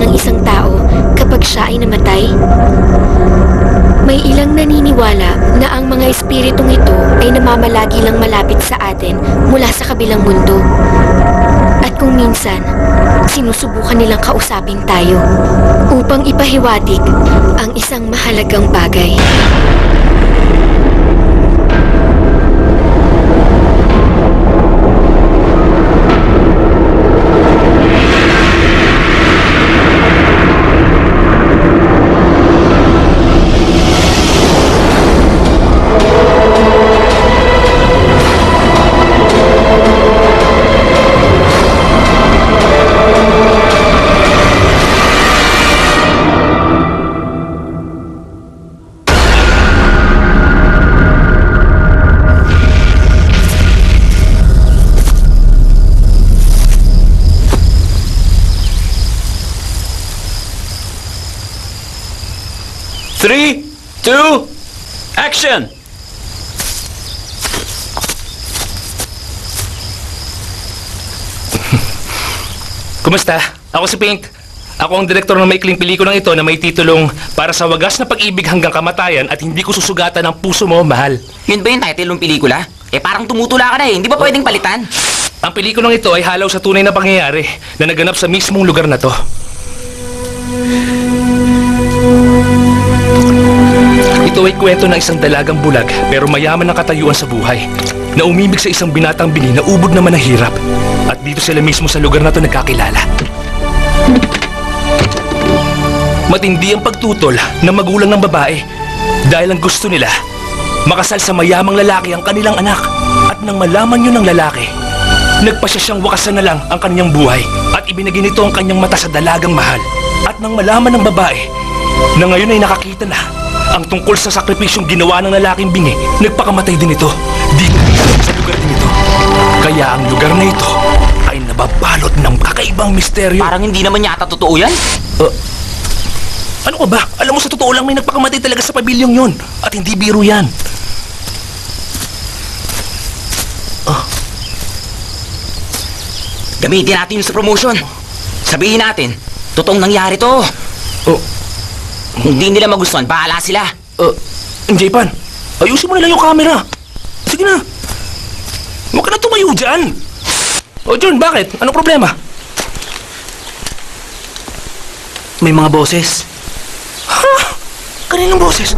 ng isang tao kapag siya ay namatay? May ilang naniniwala na ang mga espiritong ito ay namamalagi lang malapit sa atin mula sa kabilang mundo. At kung minsan, sinusubukan nilang kausapin tayo upang ipahiwatig ang isang mahalagang bagay. Three, two, action! Kumusta? Ako si Pink. Ako ang direktor ng maikling pelikulang ito na may titulong Para sa Wagas na Pag-ibig Hanggang Kamatayan at Hindi Ko Susugatan ang Puso Mo, Mahal. Yun ba yung title ng pelikula? Parang tumutula ka na Hindi ba pwedeng palitan? Ang pelikulang ito ay halaw sa tunay na pangyayari na naganap sa mismong lugar na to. Ito ay kwento ng isang dalagang bulag pero mayaman ng katayuan sa buhay na umibig sa isang binatang bingi na ubod naman ng hirap. At dito sila mismo sa lugar na to nagkakilala. Matindi ang pagtutol ng magulang ng babae dahil ang gusto nila makasal sa mayamang lalaki ang kanilang anak. At nang malaman yun ng lalaki, nagpasya siyang wakasan na lang ang kanyang buhay at ibinigay nito ang kanyang mata sa dalagang mahal. At nang malaman ng babae na ngayon ay nakakita na ang tungkol sa sakripisyong ginawa ng lalaking bingi, nagpakamatay din ito dito sa lugar din ito. Kaya ang lugar na ito ay nababalot ng kakaibang misteryo. Parang hindi naman yata totoo yan. Ano ka ba? Alam mo, sa totoo lang may nagpakamatay talaga sa pabilyong yun. At hindi biro yan. Gamitin natin yun sa promotion. Sabihin natin, totoong nangyari to. Hindi nila magustuhan, bahala sila. Jaypan, ayusin mo na lang yung camera. Sige na. Huwag ka na tumayo dyan. John, bakit? Anong problema? May mga boses. Ha? Kaninong boses?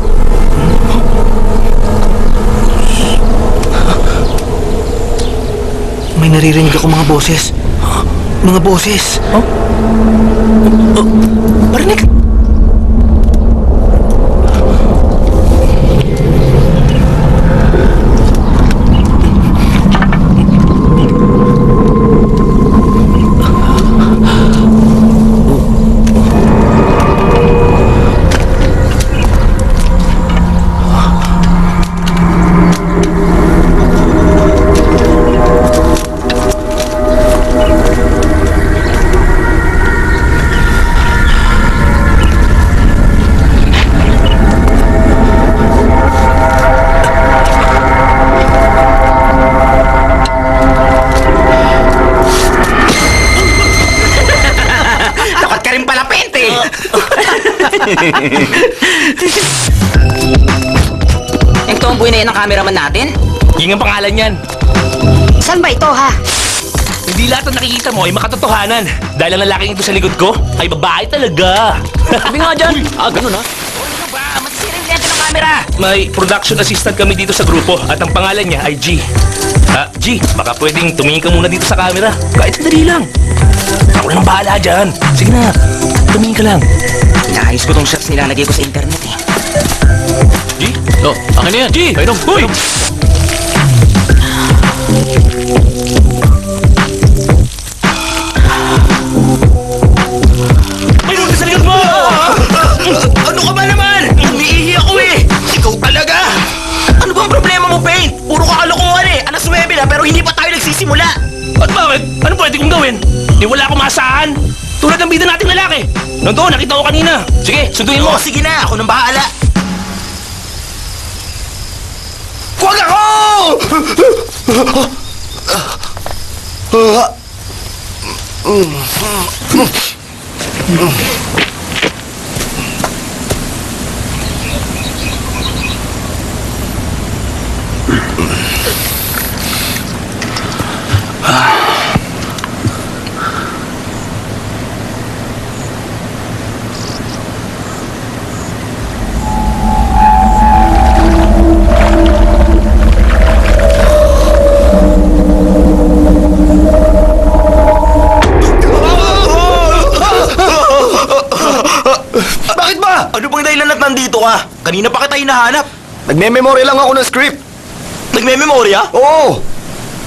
May naririnig ako mga boses. Mga boses. Parinig? Yung tomboy na yan ang cameraman natin? Yung ang pangalan yan. Saan ba ito, ha? Hindi lahat ng nakikita mo ay makatotohanan. Dahil ang lalaking ito sa likod ko ay babae talaga. Sabi nga dyan. Ganun ha? Ano ba? Masisira yung lente ng camera. May production assistant kami dito sa grupo at ang pangalan niya ay G. G, baka pwedeng tumingin ka muna dito sa camera. Kahit sandali lang. Ako na nang bahala dyan. Sige na, tumingin ka lang. Inaayos ko tong shots nilalagay ko sa internet G? Akin na yan. G! Painom. Hoy! May nunod sa likod mo! Ano ka ba naman? Umiihi ako Ikaw talaga! Ano bang problema mo, Paint? Puro ka kalokohan Alas 9 na pero hindi pa tayo nagsisimula. At bakit? Ano pwede kong gawin? Di wala akong maasahan. Tulad ng bida nating lalaki. Nandoon, nakita ko kanina. Sige, sunduin mo. Sige na, ako nang bahala. Huwag ako! dahilan at nandito ka? Kanina pa kita hinahanap. Nagme-memorya lang ako ng script. Nagme-memorya? Oo,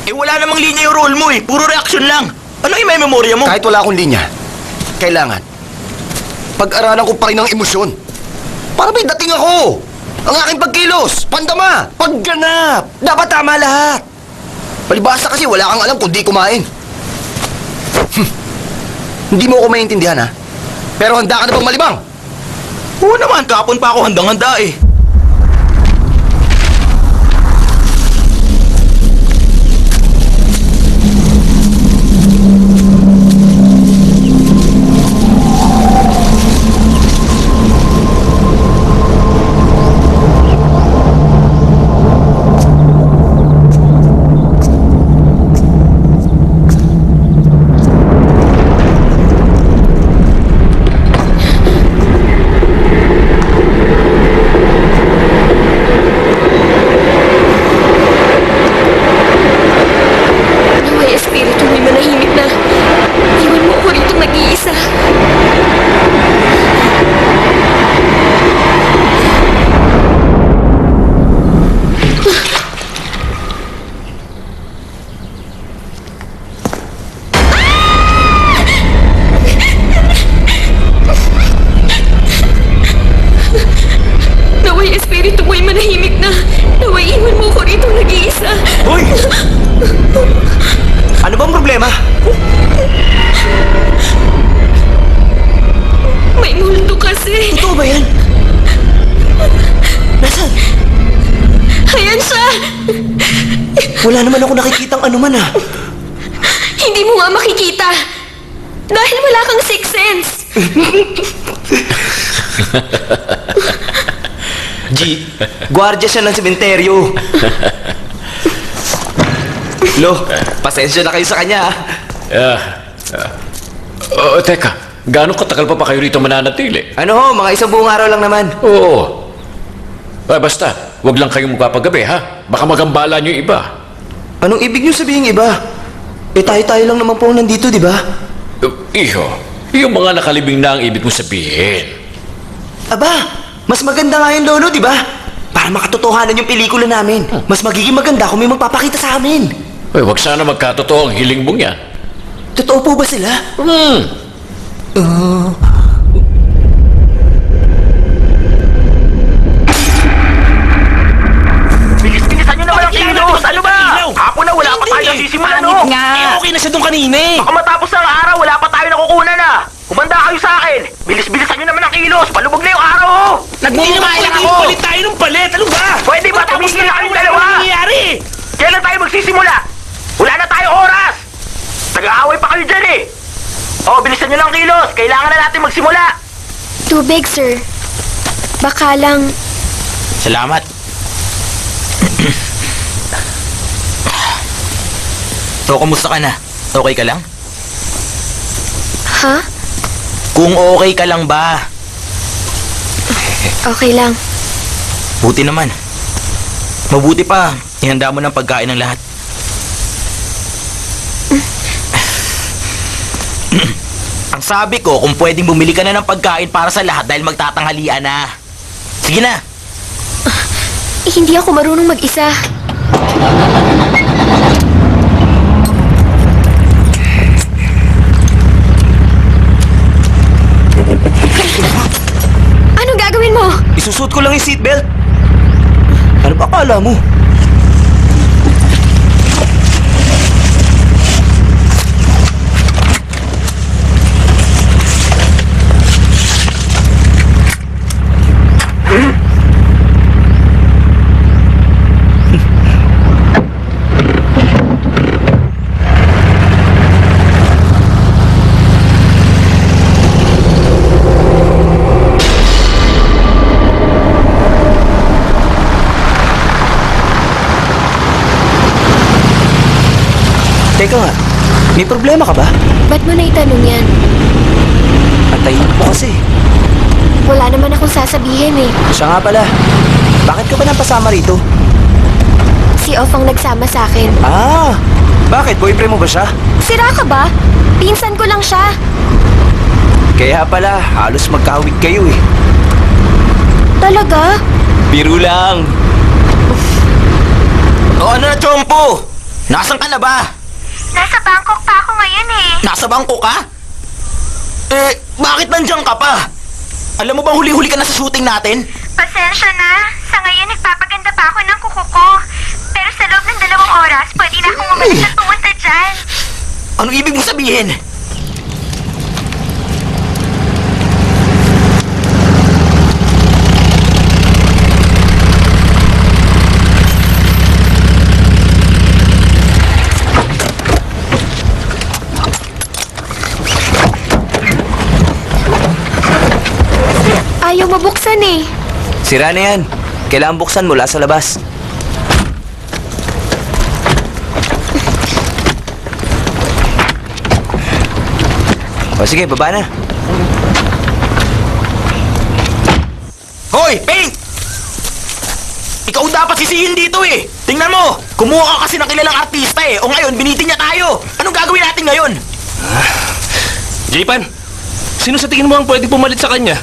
Eh wala namang linya yung role mo eh. Puro reaction lang. Ano yung may memorya mo? kahit wala akong linya, kailangan pag-aralan ko pa rin ang emosyon. Para may dating ako. Ang aking pagkilos, pandama, pagganap. Dapat tama lahat. Palibasa kasi wala kang alam kung di kumain. Hindi mo ako maintindihan, ha? Pero handa ka na bang malibang? Oo naman, kahapon pa ako handang-handa eh. Naway espiritu may manahimik na. Iwan mo ako rito nag-iisa. Naway espiritu mo'y manahimik na. Naway iwan mo ako rito nag-iisa. Hoy! Ano bang problema? May multo kasi. Totoo ba yan? Nasaan? Ayan siya. Wala naman ako nakikitang anuman ah. Hindi mo nga makikita. Dahil wala kang sixth sense. G, gwardiya siya ng sementeryo. Lo, pasensya na kayo sa kanya ah. Teka, gaano katagal pa kayo rito mananatili? Ano ho, mga isang buong araw lang naman. Oo. Basta, wag lang kayong magpapagabi, ha? Baka magambala niyo yung iba. Anong ibig niyo sabihin iba? Eh tayo-tayo lang naman po nandito, di ba? Iho, yung mga nakalibing na ang ibig mo sabihin. Aba, mas maganda nga yun, Lolo, di ba? Para makatotohanan yung pelikula namin. Mas magiging maganda kung may magpapakita sa amin. Uy, wag sana magkatotoo ang hiling mong yan. Totoo po ba sila? Bilis-bilisan nyo naman ang kilos! Ano ba? Hapon na wala pa tayo sisimulan, no? Eh, okay na siya doon kanina eh. Baka matapos ang araw, wala pa tayo nakukunan na. Kumanda kayo sa akin. Bilis-bilisan nyo naman ang kilos. Palubog na yung araw, oh. Nagmumukha lang ako. Palit tayo ng palit. Ano ba? Pwede ba tumigil na kayong dalawa? Ano nangyayari? Kailan tayo magsisimula? Wala na tayo oras! Nag-aaway pa kayo dyan eh! Oh, bilisan nyo lang kilos! Kailangan na natin magsimula! Tubig, sir. Baka lang... Salamat. So, kumusta ka na? Okay ka lang? Ha? Kung okay ka lang ba? Okay lang. Buti naman. Mabuti pa, ihanda mo ng pagkain ng lahat. Ang sabi ko, kung pwedeng bumili ka na ng pagkain para sa lahat dahil magtatanghalian na. Sige na. Hindi ako marunong mag-isa. Anong gagawin mo? Isusut ko lang yung seatbelt. Ano ba akala mo? Teka nga, may problema ka ba? Ba't mo naitanong yan? Antayin mo kasi. Wala naman akong sasabihin eh. Siya nga pala. Bakit ka ba napasama rito? Si Off ang nagsama sa akin. Ah, bakit? Boyfriend mo ba siya? Sira ka ba? Pinsan ko lang siya. Kaya pala, halos magkahawig kayo eh. Talaga? Biro lang. O ano na, Chompo? Nasaan ka na ba? Nasa Bangkok pa ako ngayon eh. Nasa bangko ka? Bakit nandiyan ka pa? Alam mo bang huli-huli ka na sa shooting natin? Pasensya na. Sa ngayon, nagpapaganda pa ako ng kuko ko. Pero sa loob ng 2 oras, pwede na akong umalis at pumunta dyan. Anong ibig mong sabihin? Ayaw mabuksan eh. Sira na yan. Kailangan buksan mula sa labas. O sige, baba na. Hoy, Paint! Ikaw dapat sisihin dito eh! Tingnan mo! Kumuha ka kasi ng kilalang artista eh! O ngayon, binitin niya tayo! Anong gagawin natin ngayon? Jaypan, sino sa tingin mo ang pwede pumalit sa kanya?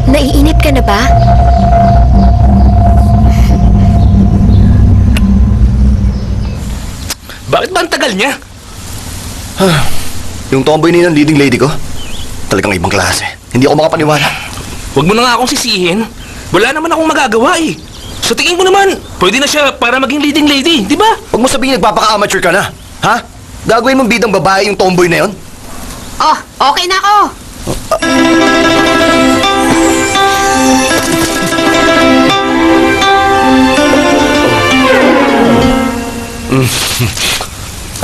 Naiinip ka na ba? Bakit ba ang tagal niya? Yung tomboy na yun ang leading lady ko, talagang ibang klase. Hindi ako makapaniwala. Huwag mo na nga akong sisihin. Wala naman akong magagawa eh. Sa tingin mo naman, pwede na siya para maging leading lady, di ba? Huwag mo sabihin nagpapaka-amateur ka na. Ha? Gagawin mong bidang babae yung tomboy na yun? Oh, okay na ako.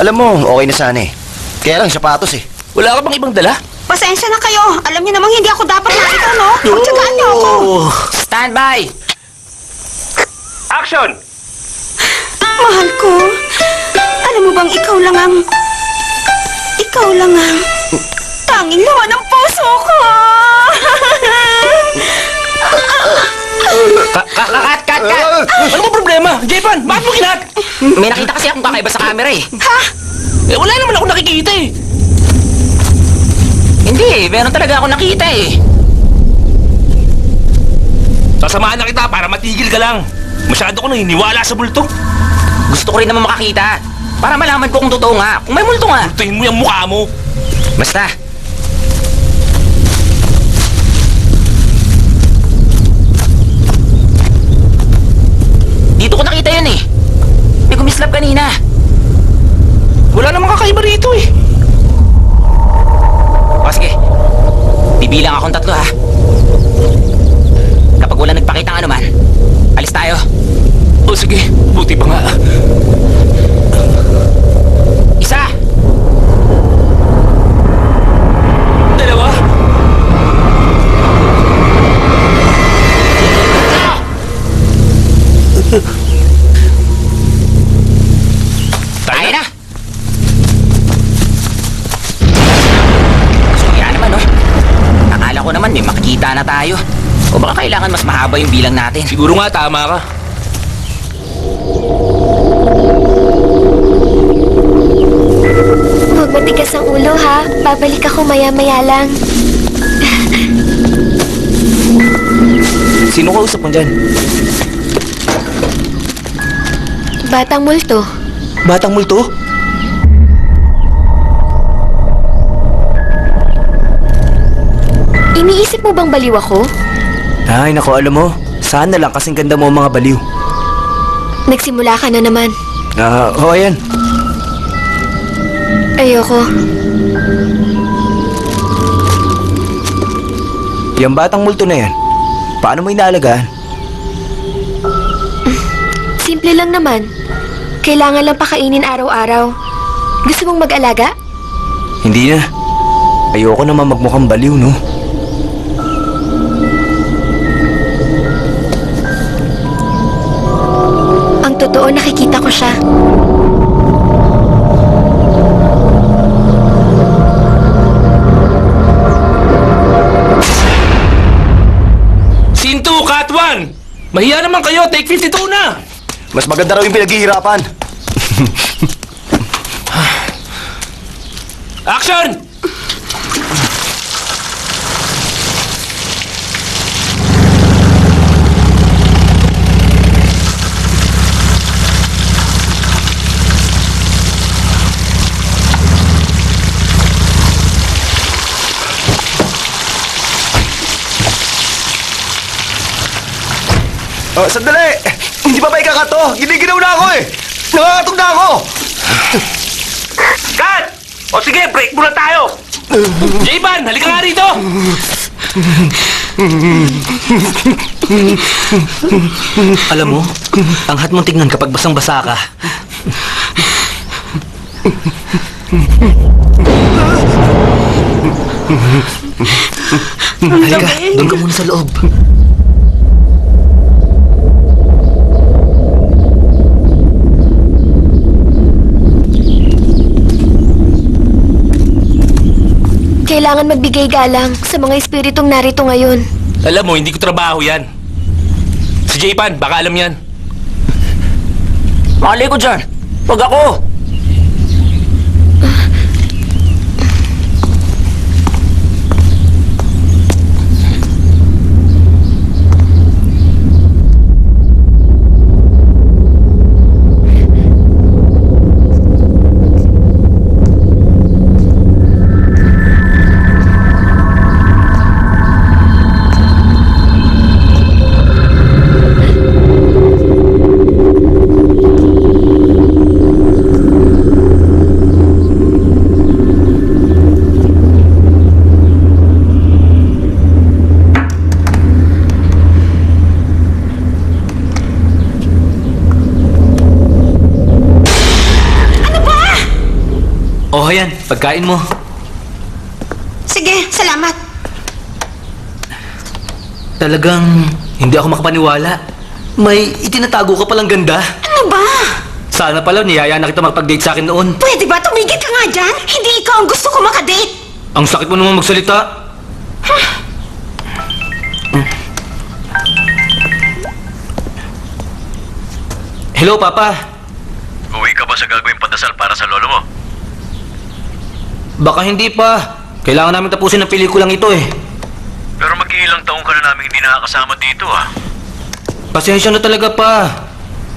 Alam mo, okay na sana eh. Kaya lang, sapatos eh. Wala ka bang ibang dala? Pasensya na kayo. Alam niyo namang hindi ako dapat nakita, no? Pagtsagaan niyo ako. Stand by! Action! Mahal ko. Alam mo bang ikaw lang ang... Ikaw lang ang... Tanging laman ng puso ko. Cut! Ano ba problema? Jaypan, bakit mo kinat? May nakita kasi akong kakaiba sa camera eh. Eh, wala naman ako nakikita eh. Hindi, meron talaga ako nakita eh. Sasamahan na kita para matigil ka lang. Masyado ko naniniwala sa multo. Gusto ko rin naman makakita. Para malaman ko kung totoo nga. Kung may multo nga. Multuhin mo yung mukha mo. Basta. Dito ko nakita yun eh. May kumislap kanina. Wala namang kakaiba rito eh. O sige. Bibilang akong 3 ha. Kapag wala nagpakita ng anuman, alis tayo. O sige, buti pa nga. 1, 2. Tayo na! Kaya naman oh. Akala ko naman may makikita na tayo. O baka kailangan mas mahaba yung bilang natin. Siguro nga tama ka. Huwag matigas ang ulo ha. Babalik ako maya-maya lang. Sino kausap mo dyan? Batang multo. Batang multo? Iniisip mo bang baliw ako? Ay, naku, alam mo. Sana lang kasing ganda mo mga baliw. Nagsimula ka na naman. Ayan. Ayoko. Yung batang multo na yan, paano mo inaalagaan? Simple lang naman. Kailangan lang pakainin araw-araw. Gusto mong mag-alaga? Hindi na. Ayoko naman magmukhang baliw, no? Ang totoo Doon nakikita ko siya. Scene 2, cut 1! Mahiya naman kayo, take 52 na! Mas maganda raw yung pinaghihirapan. Action! Sandali! Hindi pa ba ikakato? Giniginaw na ako eh! Nakakatog na ako! Cut! O sige, break muna tayo! J-Ban, halika nga rito! Alam mo, ang hat mong tignan kapag basang-basa ka. Halika, doon ka muna sa loob. Kailangan magbigay galang sa mga espiritong narito ngayon. Alam mo, hindi ko trabaho yan. Si J-Pan, baka alam yan. Mali ko dyan. Wag ako. Oh, ayan, pagkain mo. Sige, salamat. Talagang hindi ako makapaniwala. May itinatago ka palang ganda. Ano ba? Sana pala niyaya na kita makapag-date sa akin noon. Pwede ba tumigil ka nga dyan? Hindi ikaw ang gusto ko makadate. Ang sakit mo naman magsalita. Hello, Papa. Uwi ka ba sa gagawing pandasal para sa lolo mo? Baka hindi pa. Kailangan namin tapusin ang pelikulang ito eh. Pero mag-iilang taong ka na namin hindi nakakasama dito ah. Pasensya na talaga pa.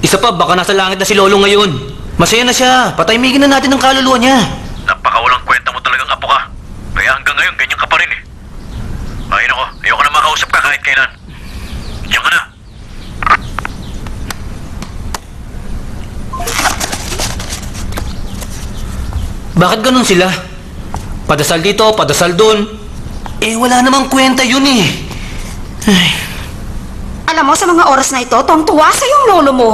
Isa pa, baka nasa langit na si Lolo ngayon. Masaya na siya. Patahimigin na natin ang kaluluwa niya. Napakawalang kwenta mo talagang apo ka. Kaya hanggang ngayon, ganyan ka pa rin eh. Ay nako, ayoko na makausap ka kahit kailan. Diyan ka na. Bakit ganun sila? Padasal dito, padasal doon. Eh, wala namang kwenta yun eh. Ay. Alam mo, sa mga oras na ito, tuwang-tuwa sa yung lolo mo.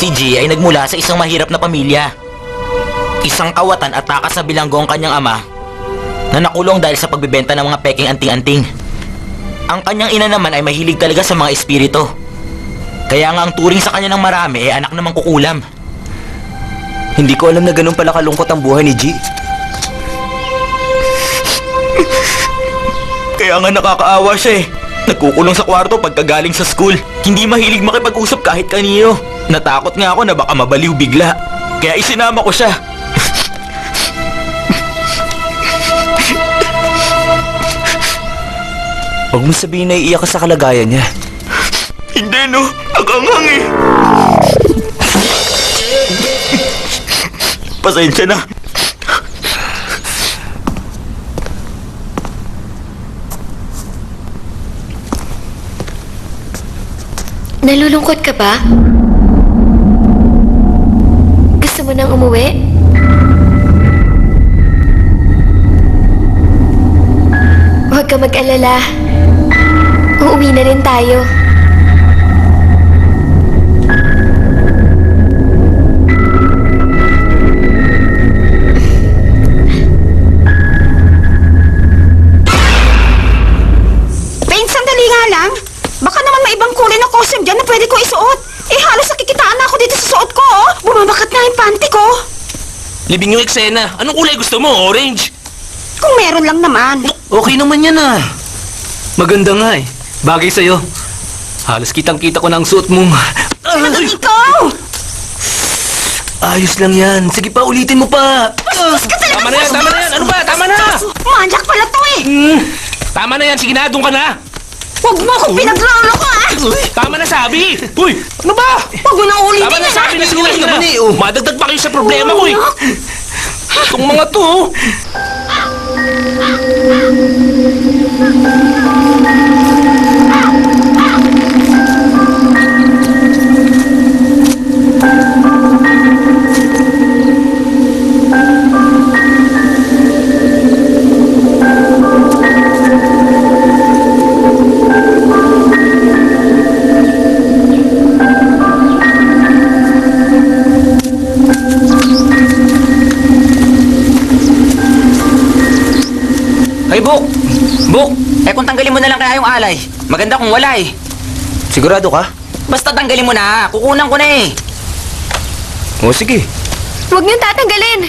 Si G ay nagmula sa isang mahirap na pamilya. Isang kawatan at takas na bilanggo ang kanyang ama na nakulong dahil sa pagbebenta ng mga peking anting-anting. Ang kanyang ina naman ay mahilig talaga sa mga espiritu. Kaya nga ang turing sa kanya ng marami ay anak na mangkukulam. Hindi ko alam na ganun pala kalungkot ang buhay ni G. Kaya nga nakakaawa siya eh. Nagkukulong sa kwarto pagkagaling sa school. Hindi mahilig makipag-usap kahit kanino. Natakot nga ako na baka mabaliw bigla. Kaya isinama ko siya. Huwag mo sabihin na iiyak ka sa kalagayan niya. Hindi no, nakangang eh. Pasensya na. Nalulungkot ka ba? mo nang umuwi? Huwag ka mag-alala. Uuwi na rin tayo. Pain, sandali nga lang. Baka naman may ibang kulay na costume dyan na pwede ko isuot. Eh, halos nakikitaan na ako dito sa suot ko, oh. Bumabakat na yung panty ko. Libing yung eksena. Anong kulay gusto mo? Orange? Kung meron lang naman. Okay naman yan ah. Maganda nga eh. Bagay sa'yo. Halos kitang-kita ko na ang suot mong... Talagang ikaw! Ayos lang yan. Sige pa, ulitin mo pa. Bastos ka talaga! Tama na yan, tama na yan. Ano ba? Tama na! Manyak pala to eh! Tama na yan. Sige na, doon ka na. Huwag mo akong pinaglolo ko ah! Tama na sabi. Uy, ano ba? Huwag mo nang ulitin Tama na yan, sabi na sige na, sige na. naman eh, oh. Madagdag pa kayo sa problema ko eh. Itong mga to. Oh. Ay, Buk! Buk! Eh kung tanggalin mo na lang kaya yung alay. Maganda kung wala eh. Sigurado ka? Basta tanggalin mo na. Kukunan ko na eh. O sige. Huwag niyong tatanggalin.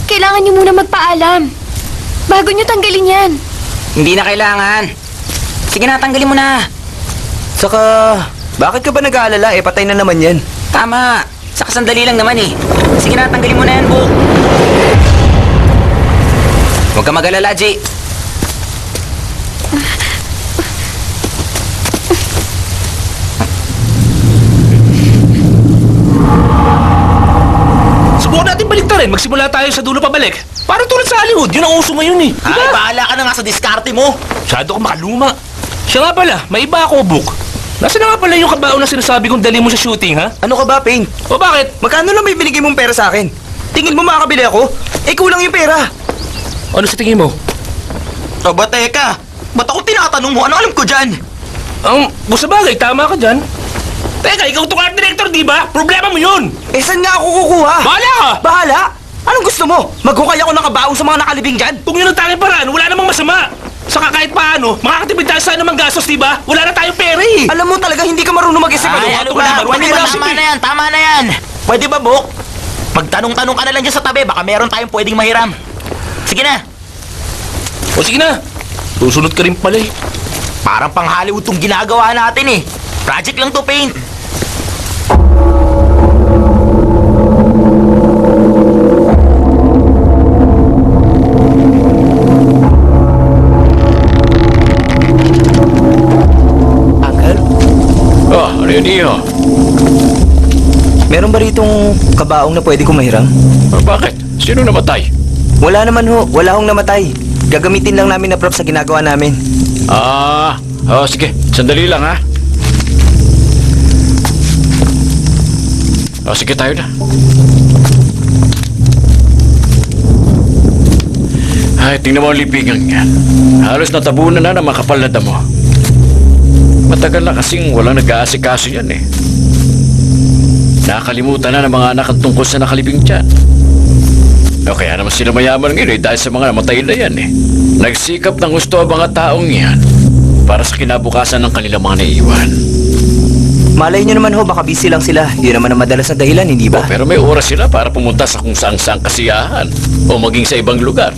Kailangan niyo muna magpaalam. Bago niyo tanggalin yan. Hindi na kailangan. Sige na, tanggalin mo na. Saka, bakit ka ba nag-aalala? Eh, patay na naman yan. Tama. Saka sandali lang naman eh. Sige na, tanggalin mo na yan, Buk. Huwag ka mag-alala, G. Subukan natin baliktarin. Magsimula tayo sa dulo pabalik. Parang tulad sa Hollywood. Yun ang uso ngayon eh. Ay, bahala ka na nga sa diskarte mo. Masyado ka makaluma. Siya nga pala, may iba ako, Buk. Nasaan na nga pala yung kabaon na sinasabi kong dali mo sa shooting, ha? Ano ka ba, Ping? O bakit? Magkano lang may binigay mong pera sa akin? Tingin mo makakabili ako? Eh, kulang yung pera. Ano sa tingin mo? Aba, teka. Ba't ako tinatanong mo? Ano alam ko dyan? Kung sa bagay, tama ka dyan. Teka, ikaw itong art director, di ba? Problema mo yun! Eh, saan nga ako kukuha? Bahala ka! Bahala? Anong gusto mo? Maghukay ako ng kabaong sa mga nakalibing dyan? Kung yun ang tanging paraan, wala namang masama. Saka kahit paano, makakatipid tayo sa anumang gastos, di ba? Wala na tayong pera eh. Alam mo talaga hindi ka marunong mag-isip. Ay, ano ba? Pwede ba? Tama na yan, tama na yan. Pwede ba, Buk? Magtanong-tanong ka na lang dyan sa tabi. Baka meron tayong pwedeng mahiram. Sige na. O sige na. Susunod ka rin pala eh. Parang pang Hollywood tong ginagawa natin eh. Project lang to, Paint. Uncle, Oh, ano yun, Iho? meron ba ritong kabaong na pwede kong mahiram? Bakit? Sino namatay? Wala naman ho. Wala hong namatay. Gagamitin lang namin na prop sa ginagawa namin. Sige. Sandali lang, ha? Sige, tayo na. Ay, tingnan mo ang libingan yan. Halos natabunan na ng mga kapal na damo. Matagal na kasing walang nag-aasikaso yan eh. Nakalimutan na ng mga anak ang tungkol sa nakalibing dyan. O kaya naman sila mayaman ngayon eh, dahil sa mga namatay na yan eh. Nagsikap ng gusto ang mga taong yan para sa kinabukasan ng kanilang mga naiiwan. Malay nyo naman ho, baka busy lang sila. Yun naman ang madalas na dahilan, hindi ba? Pero may oras sila para pumunta sa kung saan-saan kasiyahan o maging sa ibang lugar.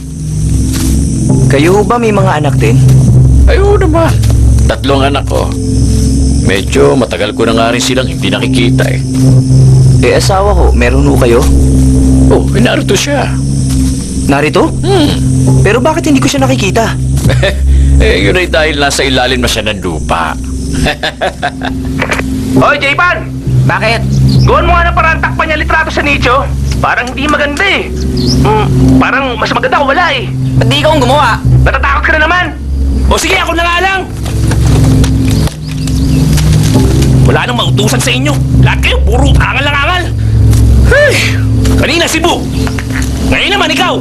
Kayo ho ba may mga anak din? Ay, oo naman. 3 anak ko. Medyo matagal ko na nga rin silang hindi nakikita eh. Eh, asawa ho, meron ho kayo? Oh, narito siya. Narito? Pero bakit hindi ko siya nakikita? Yun ay dahil nasa ilalim na siya ng lupa. Hoy, J-Pan! Bakit? Gawin mo nga ng parang takpan niya litrato sa nicho. Parang hindi maganda eh. Parang mas maganda kung wala eh. Ba't di ikaw ang gumawa? Natatakot ka na naman. O sige, ako na nga lang. Wala nang mauto sa inyo. Lahat kayo, puro angal-angal. Hey! Kanina si Bu. Ngayon naman ikaw.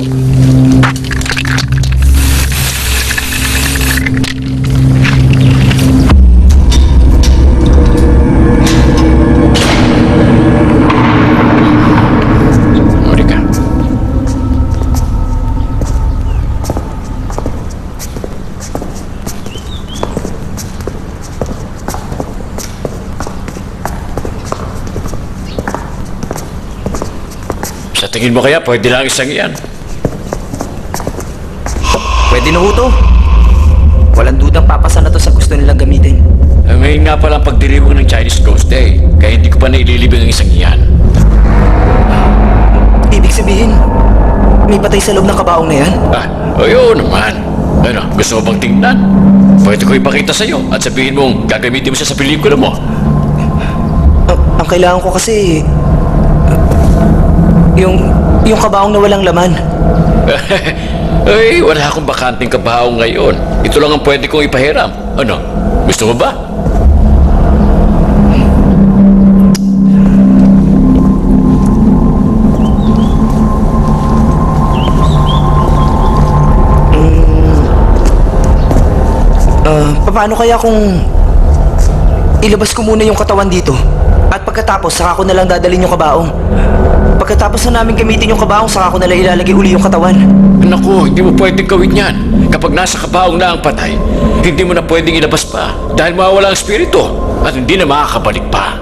Monica. Sa tingin mo kaya, pwede lang isang iyan. Pwede na ho to. Walang dudang papasa na to sa gusto nilang gamitin. Ngayon nga pala ang pagdiriwang ng Chinese Ghost Day, kaya hindi ko pa naililibing ang isang iyan. Ibig sabihin, may patay sa loob ng kabaong na yan? Ah, oo naman. Ano, gusto mo bang tingnan? Pwede ko ipakita sa'yo at sabihin mong gagamitin mo siya sa pelikula mo. Ang kailangan ko kasi... Yung kabaong na walang laman. Ay, wala akong bakanting kabaong ngayon. Ito lang ang pwede kong ipahiram. Ano, gusto mo ba? Paano kaya kung... ilabas ko muna yung katawan dito? At pagkatapos, saka ko na lang dadalhin yung kabaong. Pagkatapos na namin gamitin yung kabaong, saka ko na lang ilalagay uli yung katawan. Naku, hindi mo pwedeng gawin yan. Kapag nasa kabaong na ang patay, hindi mo na pwedeng ilabas pa dahil mawawala ang espiritu at hindi na makakabalik pa.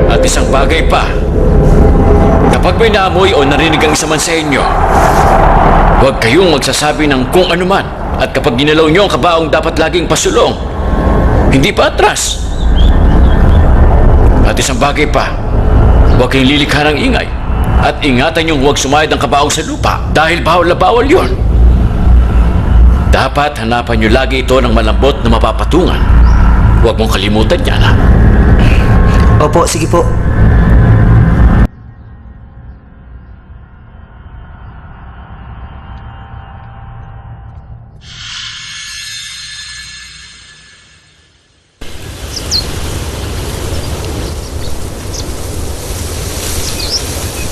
At isang bagay pa, kapag may naamoy o narinig ang isa man sa inyo, huwag kayong magsasabi ng kung ano man. At kapag ginalaw nyo ang kabaong dapat laging pasulong, hindi pa atras. At isang bagay pa, huwag kayong lilikha ng ingay. At ingatan yung huwag sumayad ang kabaong sa lupa dahil bawal na bawal yun. Dapat hanapan nyo lagi ito ng malambot na mapapatungan. Huwag mong kalimutan yan, ha? Opo, sige po.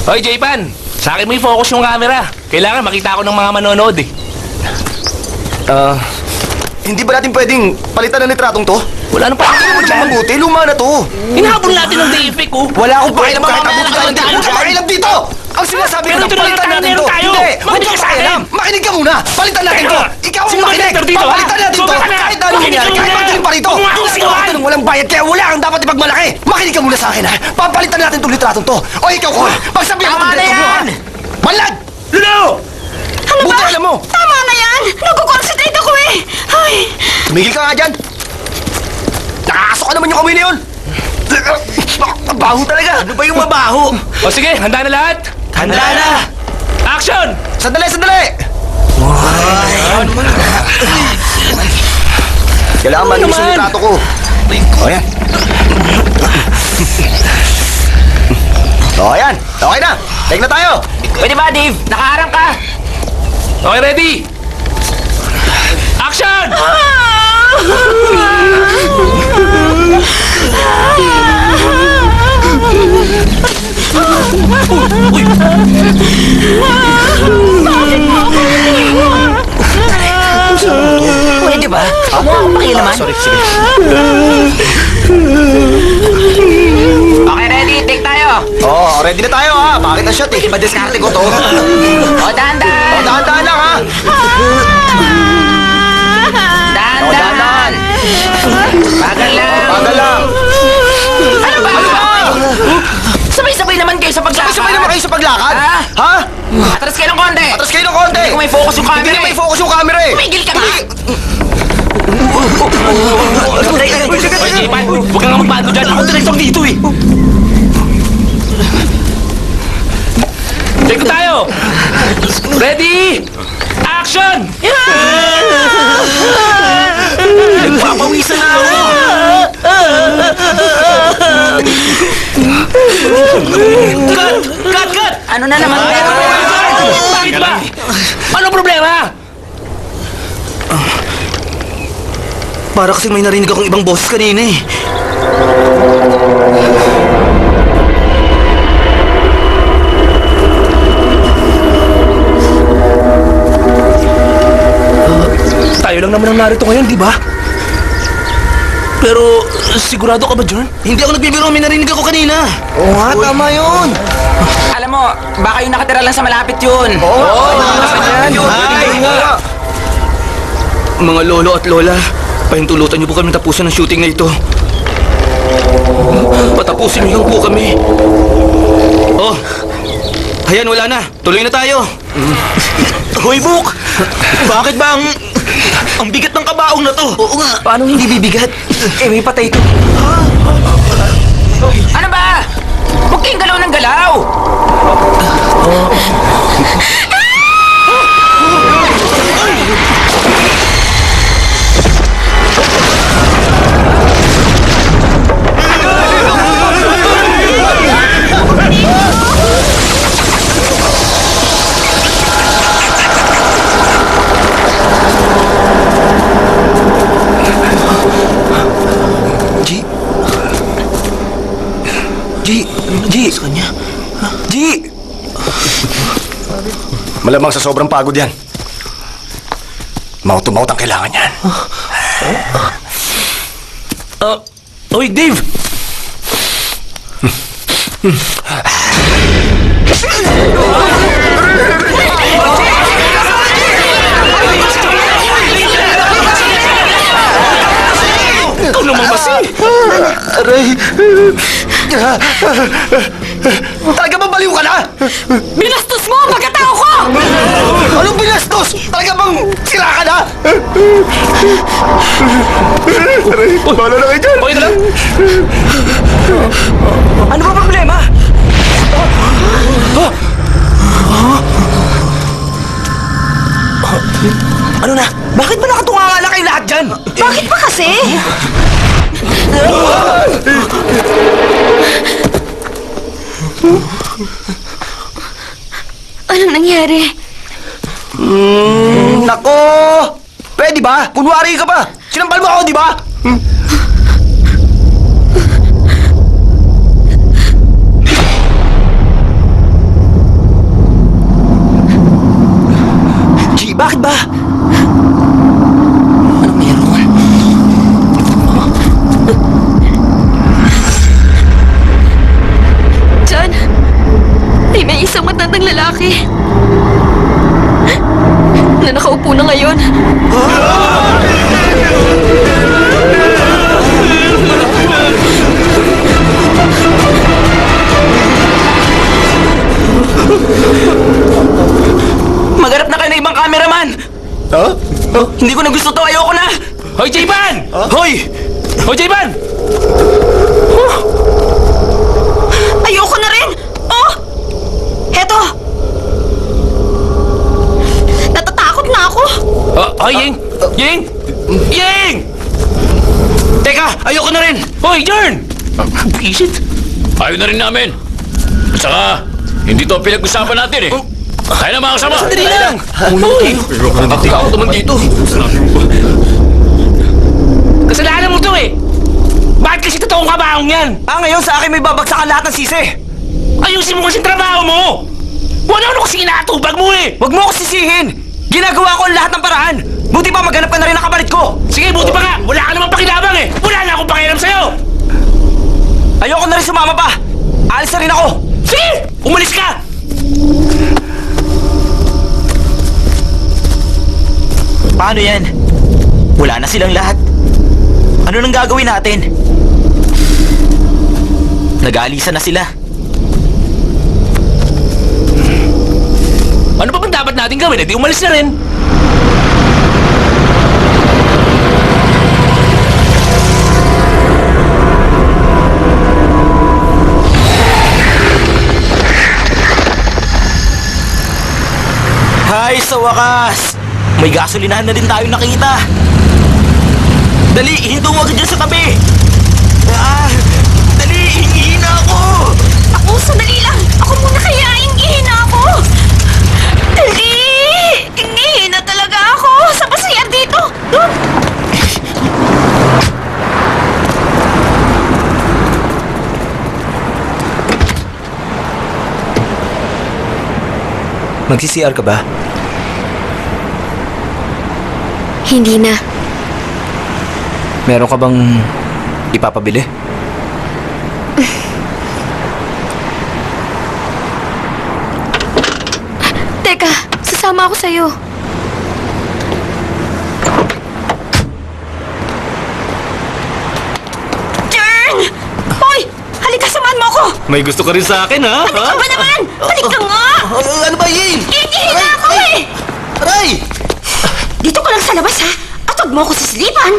Hoy, J-Pan! Sa akin mo i-focus yung camera. Kailangan makita ako ng mga manonood eh. Hindi ba natin pwedeng palitan ng litratong to? Wala nang pakialam mo Ano dyan. bang mabuti? Luma na to. Hinahabol natin ng DFIC oh. Wala akong pakialam kahit mamamaya abutin tayo. naman Hindi tayo ako dyan. pakialam dito! Ang sinasabi ko Pero na ito na palitan lang natin tayo, to! tayo. Hindi! Huwag Makinig ka ka sa pakialam! akin. Makinig ka muna! Palitan natin to! Teka. Ikaw ang Sino makinig! director dito, ha? Papalitan natin to! Sobra ka na. Kahit na anong Makinig mangyari, ka kahit muna. magaling pa rito! Huwag mo nga Yung akong sigawan sigawan. ng walang bayad kaya wala kang dapat ipagmalaki! Makinig ka muna sa akin ha! Papalitan natin itong litratong to! O ikaw, Cole! Pagsabihan mo Tama ng na direktor mo ha! yan! Banlag! Lulu! Ano Buti ba? alam mo! Tama na yan! Nagko-concentrate ako eh! Ay! Tumigil ka nga dyan! Nakakasok ka naman yung kamay na yun! Ang baho talaga! Ano ba yung mabaho? O sige, handa na lahat? Handa na! Action! Sandali, sandali! Kailangan Ano malinis yung naman? litrato ko. O yan. O yan. Okay na. Take na tayo. Pwede ba, Dave? Nakaharang ka! Okay, ready? Action! Pwede ba? Huwag mo akong pakialaman. Sorry, sige. Okay, ready? Take tayo! Oh, ready na tayo ha. Bakit ang shot eh? Madiskarte ko to. O, dahan-dahan! O, dahan-dahan lang ha. Dahan-dahan! Bagal lang! Bagal lang. Ano ba? Sabay-sabay naman kayo sa paglakad! Sabay naman kayo sa paglakad. Ha? Ha? Atras kayo ng konti! Atras kayo ng konti. Hindi ko may focus yung camera Hindi na may eh. focus yung camera eh. Tumigil ka nga! Hoy, J-Pan! Huwag kang magpado dyan. Ako direktor dito eh. Take tayo! Ready? Action! Nagpapawisan na ako! Ano na naman? Bakit ba? Ano problema? Para kasi may narinig akong ibang boses kanina eh. Tayo lang naman ang narito ngayon, di ba? Pero, sigurado ka ba, John? Hindi ako nagbibiro, may narinig ako kanina. Oo nga, tama yun. Alam mo, baka yung nakatira lang sa malapit yun. Mga lolo at lola, pahintulutan niyo po kami tapusin ang shooting na ito. Patapusin niyo lang po kami. Oh, ayan, wala na. Tuloy na tayo. Hoy, Buk! Bakit ba ang bigat ng kabaong na to? Oo nga. Paano hindi bibigat? Eh, may patay ito. Ano ba? Huwag kayong galaw ng galaw! G! Sa kanya? G! Malamang sa sobrang pagod yan. Maut-maut ang kailangan yan. Oy, Dave! Ikaw naman kasi! Aray! Talaga ba baliw ka na? Binastos mo ang pagkatao ko! Anong binastos? Talaga bang sila ka na? Aray, wala na kayo dyan. Okay ka lang? Ano ba problema? Ano na? Bakit ba nakatunganga kayo lahat dyan? Bakit ba kasi? Anong nangyari? Nako! Pwede ba? Kunwari ka ba? Sinampal mo ako, di ba? G, bakit ba? John, may isang matandang lalaki na nakaupo na ngayon. Maghanap na kayo ng ibang cameraman! Huh? Hindi ko na gusto to, ayoko na! Hoy, J-Ban! Hoy! Hoy, J-Ban! Ayoko na rin! Oh! Heto! Natatakot na ako! Hoy, Ying! Ying! Ying! Teka, ayoko na rin! Hoy, Jern! Visit! Ayaw na rin namin. At saka, hindi to ang pinag-usapan natin eh. Kaya na mga kasama. Sandali lang! Hoy! Ako naman dito. Kasalanan mo to eh! Bakit kasi totoong kabaong yan? Ngayon sa akin may babagsakan lahat ng sisi. Ayusin mo kasing trabaho mo! Wala ano kasi inatubag mo eh! Huwag mo ako sisihin! Ginagawa ko ang lahat ng paraan! Buti pa maghanap ka na rin ng kapalit ko! Sige, buti pa nga! Wala ka namang pakilabang eh! Wala na akong pakialam sa'yo! Ayoko na rin sumama pa! Alis na rin ako! Sige! Umalis ka! Paano yan? Wala na silang lahat. Ano nang gagawin natin? Nag-aalisan na sila. Ano pa bang dapat natin gawin? Di umalis na rin. Hay, sa wakas! May gasolinahan na din tayo nakita. Dali, hinto mo agad dyan sa tabi. Dali, hingi na ako. Ako! Oh, sandali lang! Ako muna kaya, ingihina ako! Dali! Ingihina talaga ako! Sa masaya dito! Magsi-CR ka ba? Hindi na. Meron ka bang ipapabili? Teka, sasama ako sa'yo. Jern! Hoy! Halika, samahan mo ako! May gusto ka rin sa akin, ha? Halika ba naman? Halika nga! Ano ba yun? Ingihina ako eh! Aray! Dito ka lang sa labas, ha? At huwag mo ako sisilipan!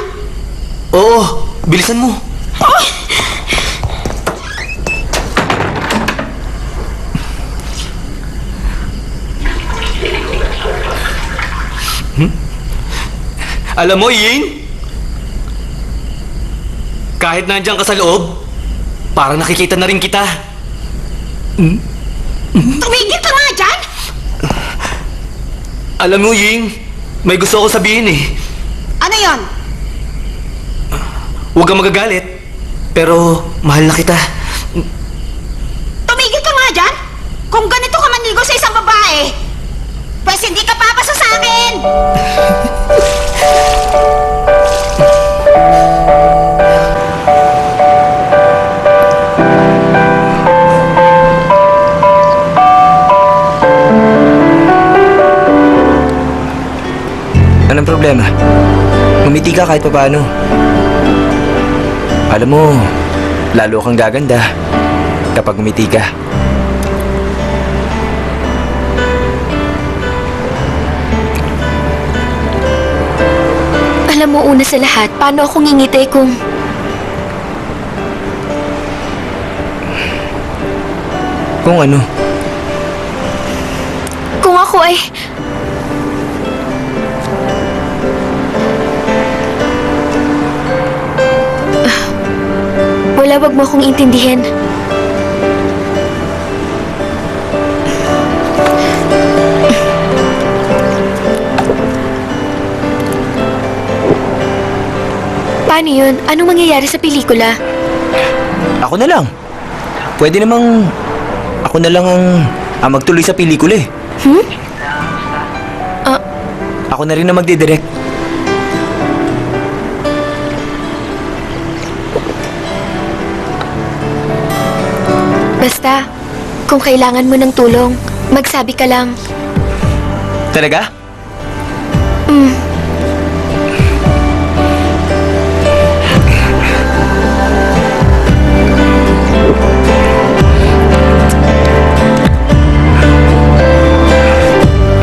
Oo, bilisan mo. Alam mo, Ying, kahit nandiyan ka sa loob, parang nakikita na rin kita. Tumigil ka nga dyan! Alam mo, Ying, may gusto ako sabihin eh. Ano yon? Huwag kang magagalit, pero mahal na kita. Tumigil ka nga dyan! Kung ganito ka manligo sa isang babae, pues hindi ka papasa sa akin! Anong problema? Ngumiti ka kahit papaano. Alam mo, lalo kang gaganda kapag ngumiti ka. Alam mo, una sa lahat, paano ako ngingiti kung... Kung ano? Kung ako ay... Wala, wag mo akong intindihin. Paano yun? Anong mangyayari sa pelikula? Ako na lang. Pwede namang ako na lang ang magtuloy sa pelikula eh. Ako na rin na magdidirect. Basta, kung kailangan mo ng tulong, magsabi ka lang. Talaga?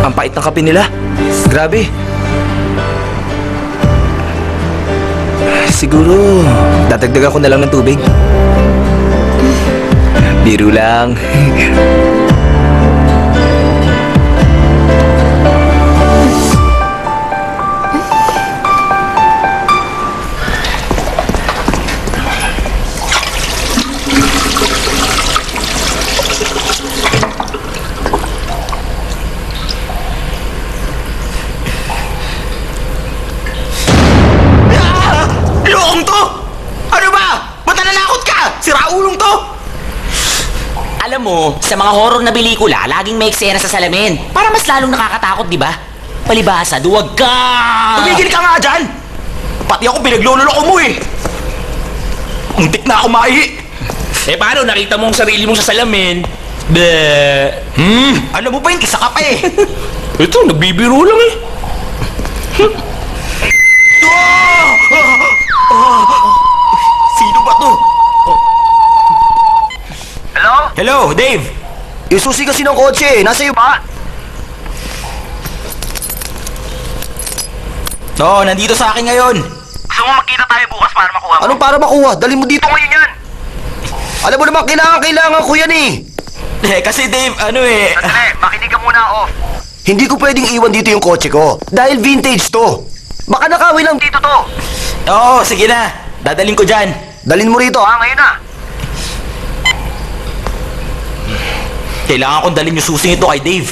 Ang pait ng kape nila. Grabe. Siguro, dadagdagan ko na lang ng tubig. Biro lang. Loong to! Ano ba? Ba't nananakot ka? Siraulong to! Alam mo, sa mga horror na pelikula, laging may eksena sa salamin. Para mas lalong nakakatakot, di ba? Palibhasa, duwag ka! Tumigil ka nga dyan! Pati ako pinaglololoko mo eh! Muntik na ako maihi! Eh paano nakita mo ang sarili mo sa salamin? Alam mo pa yun, kisa ka pa eh! Ito, nagbibiro lang eh. Sino ba to? Hello, Dave. Yung susi kasi ng kotse, nasa iyo ba? Oo, nandito sa akin ngayon. Gusto mo magkita tayo bukas para makuha mo? Anong para makuha? Dali mo dito ngayon yan. Alam mo naman, kailangan ko yan eh. Kasi Dave, ano eh... makinig ka muna off. Hindi ko pwedeng iwan dito yung kotse ko. Dahil vintage to. Baka nakawin lang dito to. Oo, sige na. Dadaling ko dyan. Dalin mo rito ha, ngayon na. Kailangan kong dalhin yung susing ito kay Dave.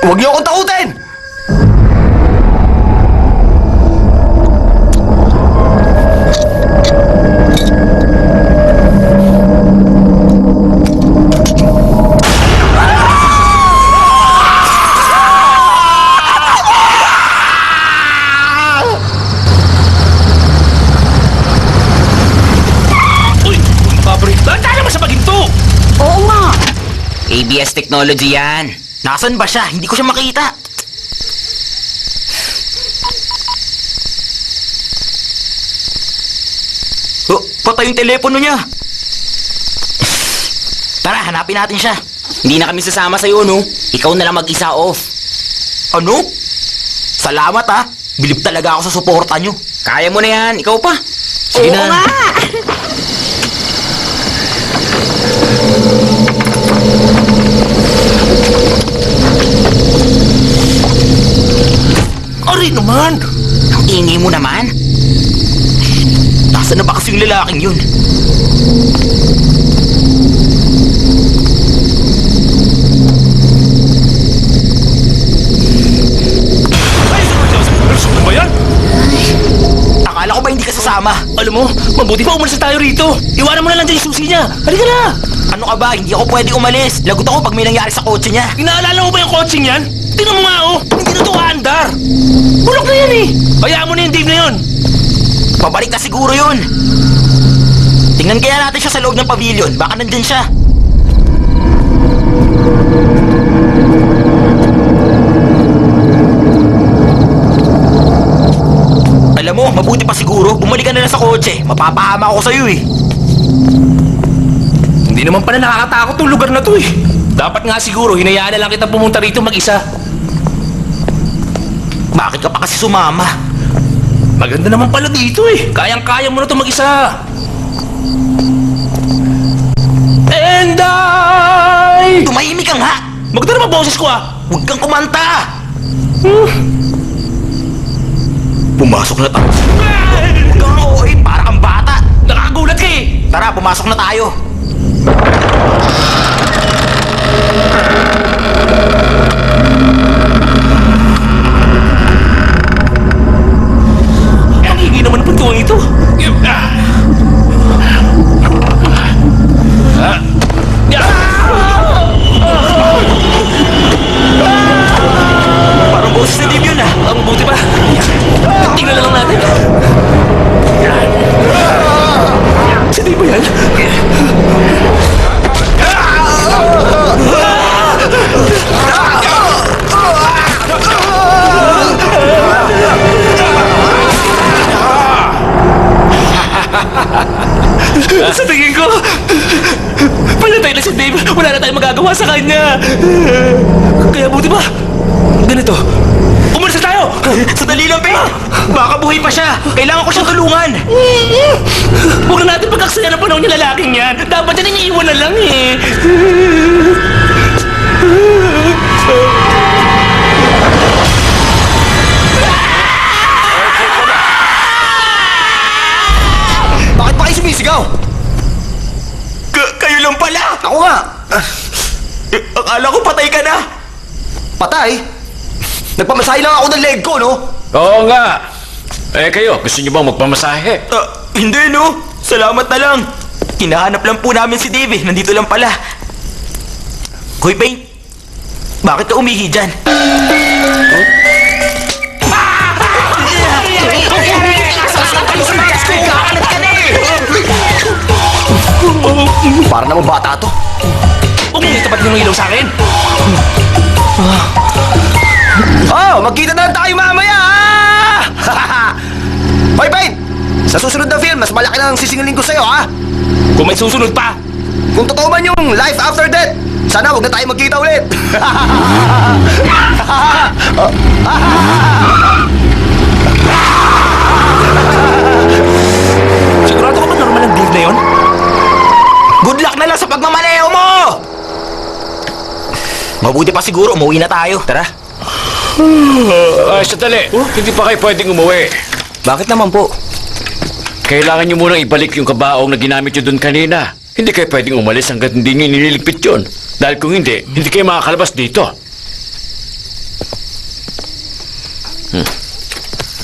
Huwag niyo akong takutin! Uy! Pabre! Tanda naman sa paginto! Oo nga. ABS technology yan. Nasaan ba siya? Hindi ko siya makita. Oh, patay yung telepono niya. Tara, hanapin natin siya. Hindi na kami sasama sa'yo, no? Ikaw na lang mag-isa off. Ano? Salamat, ha? Bilib talaga ako sa suporta nyo. Kaya mo na yan. Ikaw pa. Sige Oo na. nga. Ari naman! Ang ingay mo naman. Nasaan na ba kasi yung lalaking yun? Ay! Ano ba yan? Akala ko ba hindi ka sasama? Alam mo, mabuti pa umalis na tayo rito. Iwanan mo na lang dyan yung susi niya. Halika na! Ano ka ba? Hindi ako pwede umalis. Lagot ako pag may nangyari sa kotse niya. Inaalala mo ba yung coaching yan? Tingnan mo nga oh! Hindi na ito aandar! Bulok na yan eh! Hayaan mo na yung Dave na yun! Pabalik na siguro yun. Tingnan kaya natin siya sa loob ng pavilion. Baka nandyan siya. Alam mo, mabuti pa siguro. Bumalik ka na lang sa kotse. Mapapahama ako sa'yo eh. Hindi naman pala nakakatakot tong lugar na to eh. Dapat nga siguro, hinayaan na lang kita pumunta rito mag-isa. Bakit ka pa kasi sumama? Maganda naman pala dito eh. Kayang-kaya mo na to mag-isa. And I... Tumahimik ka nga! Maganda naman boses ko ah. Huwag kang kumanta! Pumasok na tayo. Huwag kang ooy, para kang bata. Nakakagulat ka eh. Tara, pumasok na tayo. Ang ingay naman ng pintuang ito. Parang boses na Dave yun ah. Ang buti pa. Tingnan na lang natin. Si Dave ba yan? Sa tingin ko, palatay na si Dave. Wala na tayong magagawa sa kanya. Kaya buti ba? Ganito. Umalis na tayo! Sandali lang, Pe! Baka buhay pa siya! Kailangan ko siyang tulungan! Huwag na natin pagkaksayan ang panahon yung lalaking yan. Dapat yan iniiwan na lang eh. Bakit pa kayo sumisigaw? Kayo lang pala! Ako nga! Akala ko patay ka na! Patay? Nagpamasahe lang ako ng leg ko, no? Oo nga. Eh kayo, gusto niyo bang magpamasahe? Hindi no! Salamat na lang! Hinahanap lang po namin si Dave eh. Nandito lang pala. Hoy, Paint! Bakit ka umihi dyan? Para naman bata to. Huwag mong itapat yung ilaw sa akin. Oh, magkita na lang tayo mamaya, ha? Hoy, Paint! Sa susunod na film, mas malaki na ang sisingaling ko sa'yo, ha? Kung may susunod pa. Kung totoo man yung life after death, sana huwag na tayo magkita ulit. Sigurado ka ba normal ang Dave na yun? Good luck na lang sa pagmamaneho mo! Mabuti pa siguro, umuwi na tayo. Tara. Sandali. Hindi pa kayo pwedeng umuwi. Bakit naman po? Kailangan nyo munang ibalik yung kabaong na ginamit nyo doon kanina. Hindi kayo pwedeng umalis hanggat hindi nyo nililigpit yun. Dahil kung hindi kayo makakalabas dito.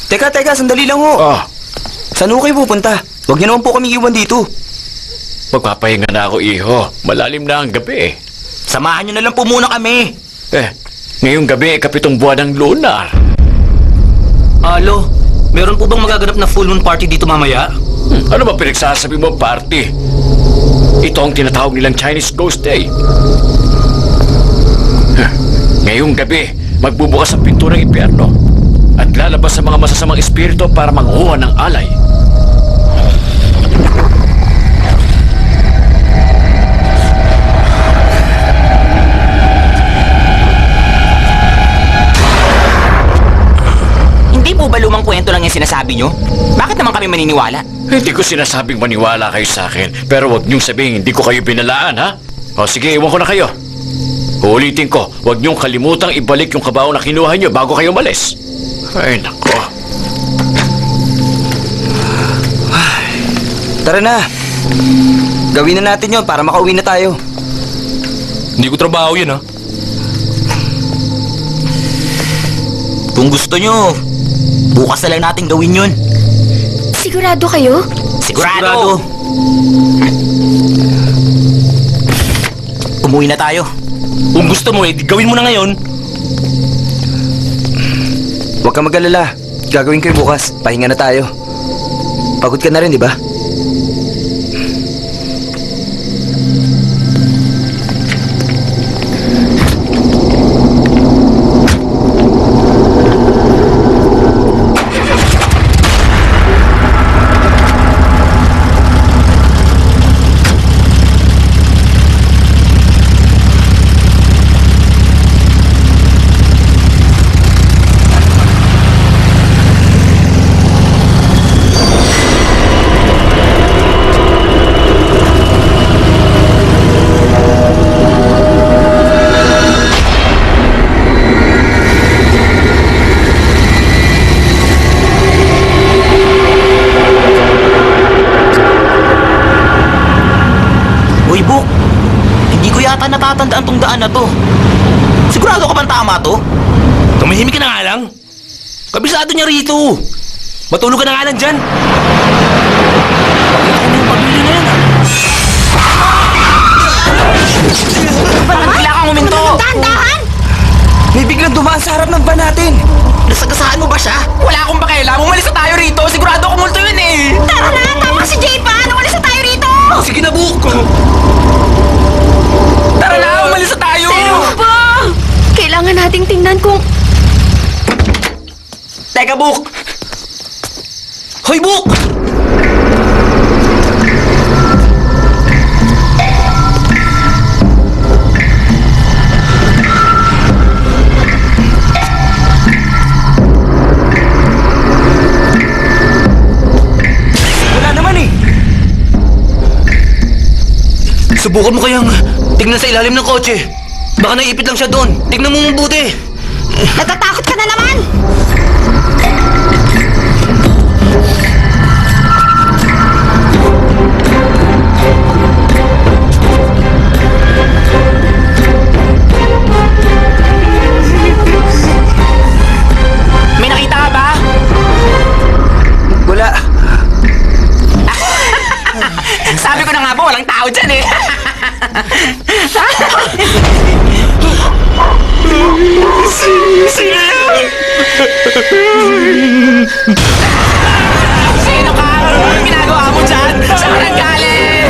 Teka, sandali lang ho. Oh, Saan ho kayo pupunta? Huwag niyo naman po kami iwan dito. magpapahinga na ako, iho. Malalim na ang gabi. Samahan nyo na lang po muna kami. Ngayong gabi, 7 buwan ng lunar. Alo, meron po bang magaganap na full moon party dito mamaya? Ano ba pinagsasabi mo, party? Ito ang tinatawag nilang Chinese Ghost Day. Ngayong gabi, magbubukas ang pinto ng impyerno at lalabas sa mga masasamang espiritu para manguha ng alay. Hindi po ba lumang kwento lang yung sinasabi nyo? Bakit naman kami maniniwala? Hindi ko sinasabing maniwala kayo sa akin, pero huwag niyong sabihin hindi ko kayo binalaan, ha? O sige, iwan ko na kayo. Uulitin ko, huwag niyong kalimutang ibalik yung kabaong na kinuha niyo bago kayo umalis. Ay, nako. Tara na. Gawin na natin yon para makauwi na tayo. Hindi ko trabaho yun, ha? Kung gusto nyo, bukas na lang natin gawin yun. Sigurado kayo? Sigurado. Umuwi na tayo. Kung gusto mo, di gawin mo na ngayon. Huwag kang mag-alala. Gagawin ko yung bukas. Pahinga na tayo. Pagod ka na rin, di ba? Uy, Buk! Hindi ko yata natatandaan tong daan na to. Sigurado ka bang tama to? Tumahimik ka na nga lang. Kabisado niya rito. Matulog ka na nga lang dyan. Ano yung pabili na yan? Bakit bigla kang uminto? Dahan-dahan! May biglang dumaan sa harap ng van natin. Nasagasaan mo ba siya? Wala akong pakialam. Umalis na tayo rito. Sigurado ko multo yun eh. Tara na! Tama si Jay pa! Umalis na tayo rito! Sige na, Buk. Tara na, umalis na tayo. Pa! Kailangan nating tingnan kung... Teka, Buk. Hoy, Buk! Wala naman eh. Subukan mo kayang tignan sa ilalim ng kotse. Baka naipit lang siya doon. Tignan mo mabuti. Natatakot ka na naman! May nakita ka ba? Wala. Sabi ko na nga ba, walang tao dyan eh. Sino ka? Anong ginagawa mo dyan? Saan ka nanggaling?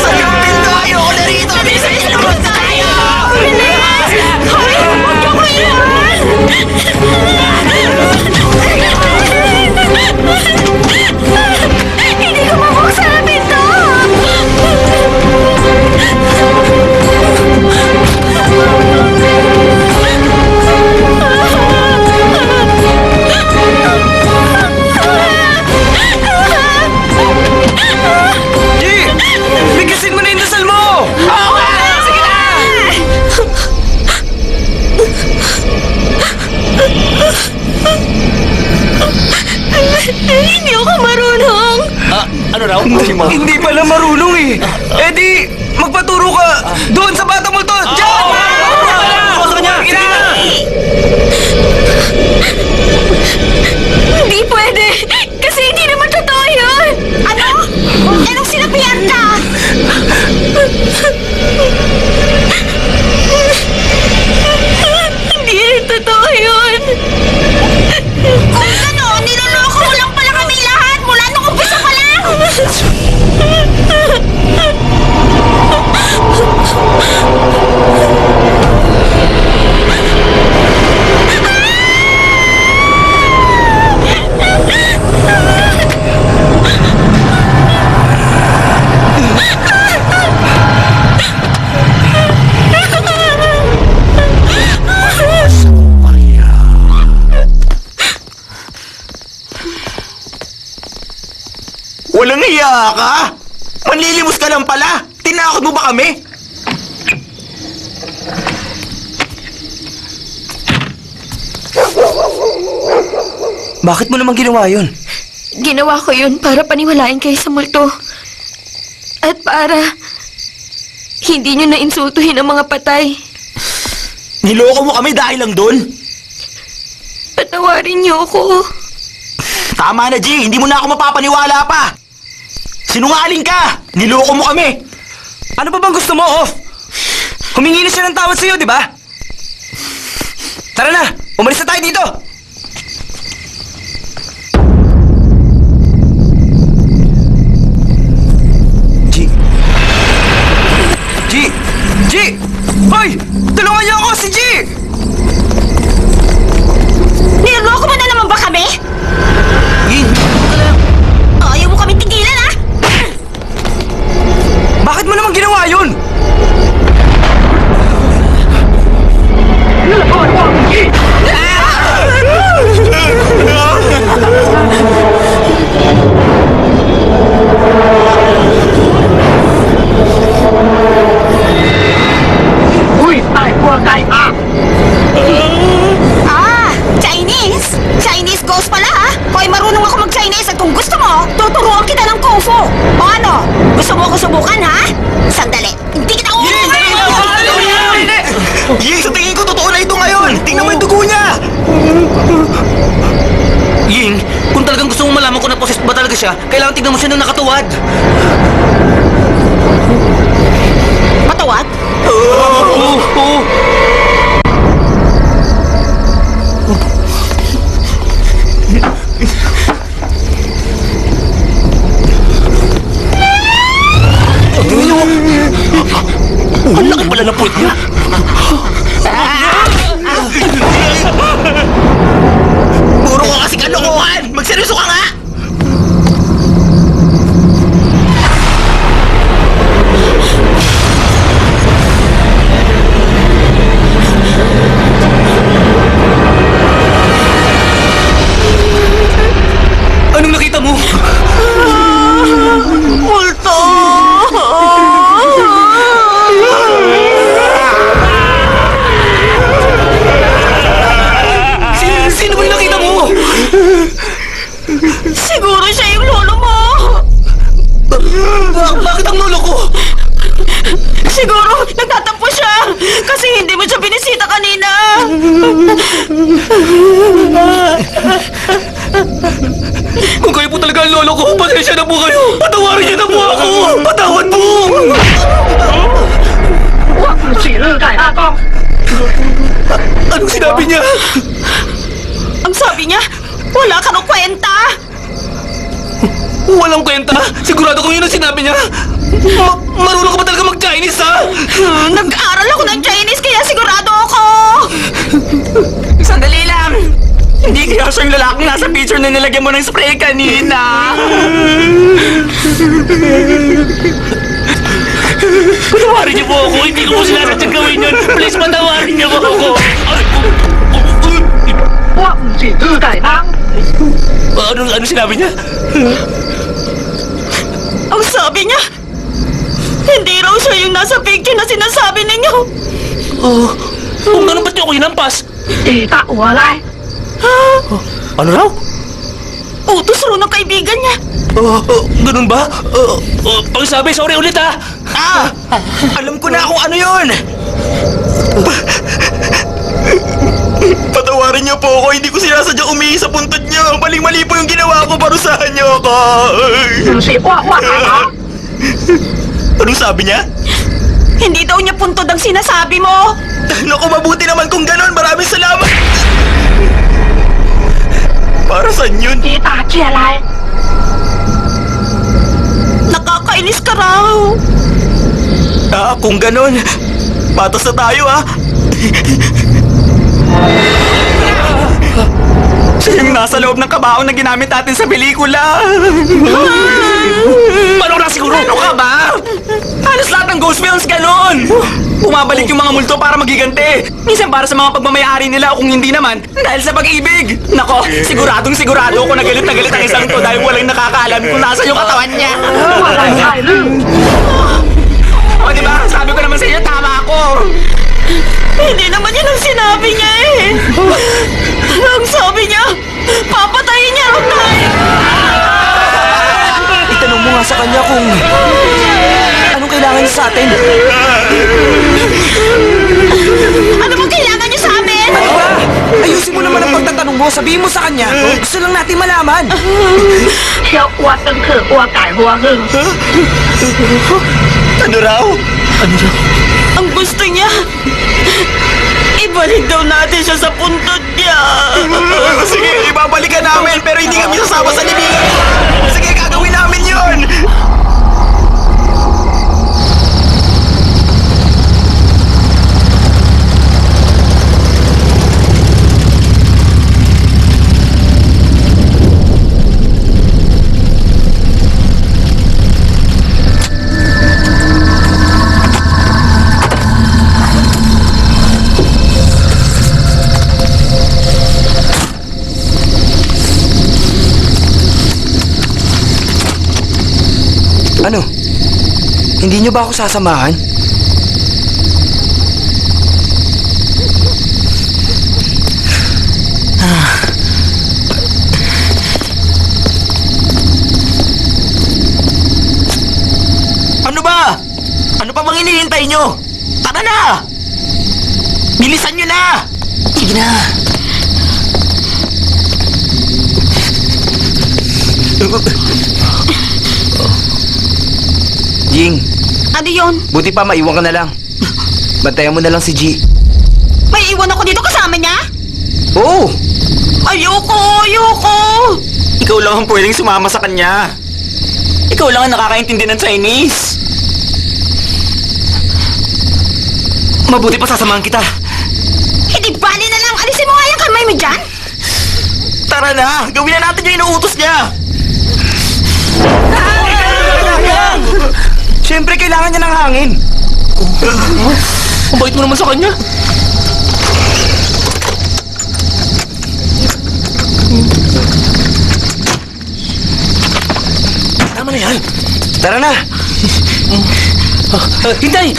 Saan yung pinto? Ayoko na rito! Bilis naman tayo! Bilis! Hoy! Huwag niyo ko iyan! Hindi ko mabuksan ang pinto! Hindi pala marunong eh. Eh di, magpaturo ka doon sa Batang Multo. Diyan! Ako sa kanya! Sige na! Hindi pwede! Kasi hindi naman totoo yun! Ano? Anong sinabihan ka? Hindi rin totoo yun! Kung gano'n, niloloko mo lang pala kami lahat mula nung umpisa pa lang! Walang iya ka? Manlilimos ka lang pala. Tinakot mo ba kami? Bakit mo naman ginawa yun? Ginawa ko yun para paniwalain kayo sa multo. At para hindi nyo na-insultuhin ang mga patay. Niloko mo kami dahil lang doon? Patawarin niyo ako. Tama na, G. Hindi mo na ako mapapaniwala pa. Sinungaling ka! Niloko mo kami! Ano pa bang gusto mo, Off? Humingi na siya ng tawad sa'yo, di ba? Tara na! Umalis na tayo dito! G! Hoy! Tulungan niyo ako! Si G! Niloloko mo na naman ba kami? Ying! Ayaw mo kami tigilan, ha? Bakit mo naman ginawa yun? Ah, Chinese? Chinese ghost pala, ha? Hoy, marunong ako mag-Chinese at kung gusto mo, tuturuan kita ng Kung Fu. O ano? Gusto mo ako subukan, ha? Sandali. Hindi kita Ying, sa tingin ko totoo na ito ngayon! Tingnan mo yung dugo niya! Ying, kung talagang gusto mo malaman kung na-possessed ba talaga siya, kailangan tignan mo siya ng nakatuwad. Matawad? Oo. Ang laki pala ng puwet niya! Puro ka kasi kalokohan! Magseryoso ka nga! Anong nakita mo? Multo! Sino ba yung nakita mo? Siguro siya yung lolo mo! Bakit ang lolo ko? Siguro nagtatampo siya kasi hindi mo siya binisita kanina. Kung kayo po talaga ang lolo ko, pasensya na po kayo. Patawarin niyo na po ako. Patawad po. Anong sinabi niya? Ang sabi niya, wala ka nung kwenta. Walang kwenta. Sigurado ko yun ang sinabi niya. Marunong ka ba talaga mag-Chinese, ha? Nag-aaral ako ng Chinese kaya sigurado ako. Sandali lang! Hindi kaya siya yung lalaking nasa picture na nilagyan mo ng spray kanina! Patawarin niyo po ako. Hindi ko po sinasadyang gawin yun. Please, patawarin niyo po ako. Ano sinabi niya? Ang sabi niya, hindi raw siya yung nasa picture na sinasabi ninyo. Kung ganun, ba't niyo ako hinampas? Ano raw? Utos ro ng kaibigan niya. Ganun ba? Pagsabi, sorry ulit ha! Alam ko na kung ano yun! Patawarin niyo po ako, hindi ko sinasadyang umihi sa puntod niyo. Maling-mali po yung ginawa ko, parusahan niyo ako. Anong sabi niya? Hindi daw niya puntod ang sinasabi mo. Naku, mabuti naman kung ganon. Maraming salamat. Para saan yun? Nakakainis ka raw. Kung ganon, patas na tayo Siya yung nasa loob ng kabaong na ginamit natin sa pelikula. Paano na siguro? Ano ka ba? Halos lahat ng ghost films ganon. Bumabalik yung mga multo para magiganti. Minsan para sa mga pagmamayari nila o kung hindi naman, dahil sa pag-ibig. Nako, siguradong sigurado ako na galit ang isang to dahil walang nakakaalam kung nasa yung katawan niya. O diba? Sabi ko naman sa iyo, tama ako. Hindi naman yun ang sinabi niya eh. Ang sabi niya, papatayin niya raw tayo. Itanong mo nga sa kanya kung anong kailangan niya sa atin. Ano bang kailangan niyo sa amin? Ano ba? Ayusin mo naman ang pagtatanong mo. Sabihin mo sa kanya. Gusto lang natin malaman. Ano raw? Ang gusto niya, ibalik daw natin siya sa puntod niya. Sige, ibabalikan namin pero hindi kami sasama sa libingan. Sige, gagawin namin yun. Ano? Hindi niyo ba ako sasamahan? Ano ba? Ano pa bang hinihintay nyo? Tara na! Bilisan nyo na! Sige na! Jing, Ano yun? buti pa maiwan ka na lang. Bantayan mo na lang si G. May iwan ako dito kasama niya? Oo! Ayoko! Ikaw lang ang pwedeng sumama sa kanya. Ikaw lang ang nakakaintindi ng Chinese. Mabuti pa sasamahan kita. Hindi bali na lang. Alisin mo nga yung kamay mo dyan. Tara na! Gawin na natin yung inuutos niya! Siyempre, kailangan niya ng hangin. Ang bait mo naman sa kanya. Tama na yan. Tara na! Hintay!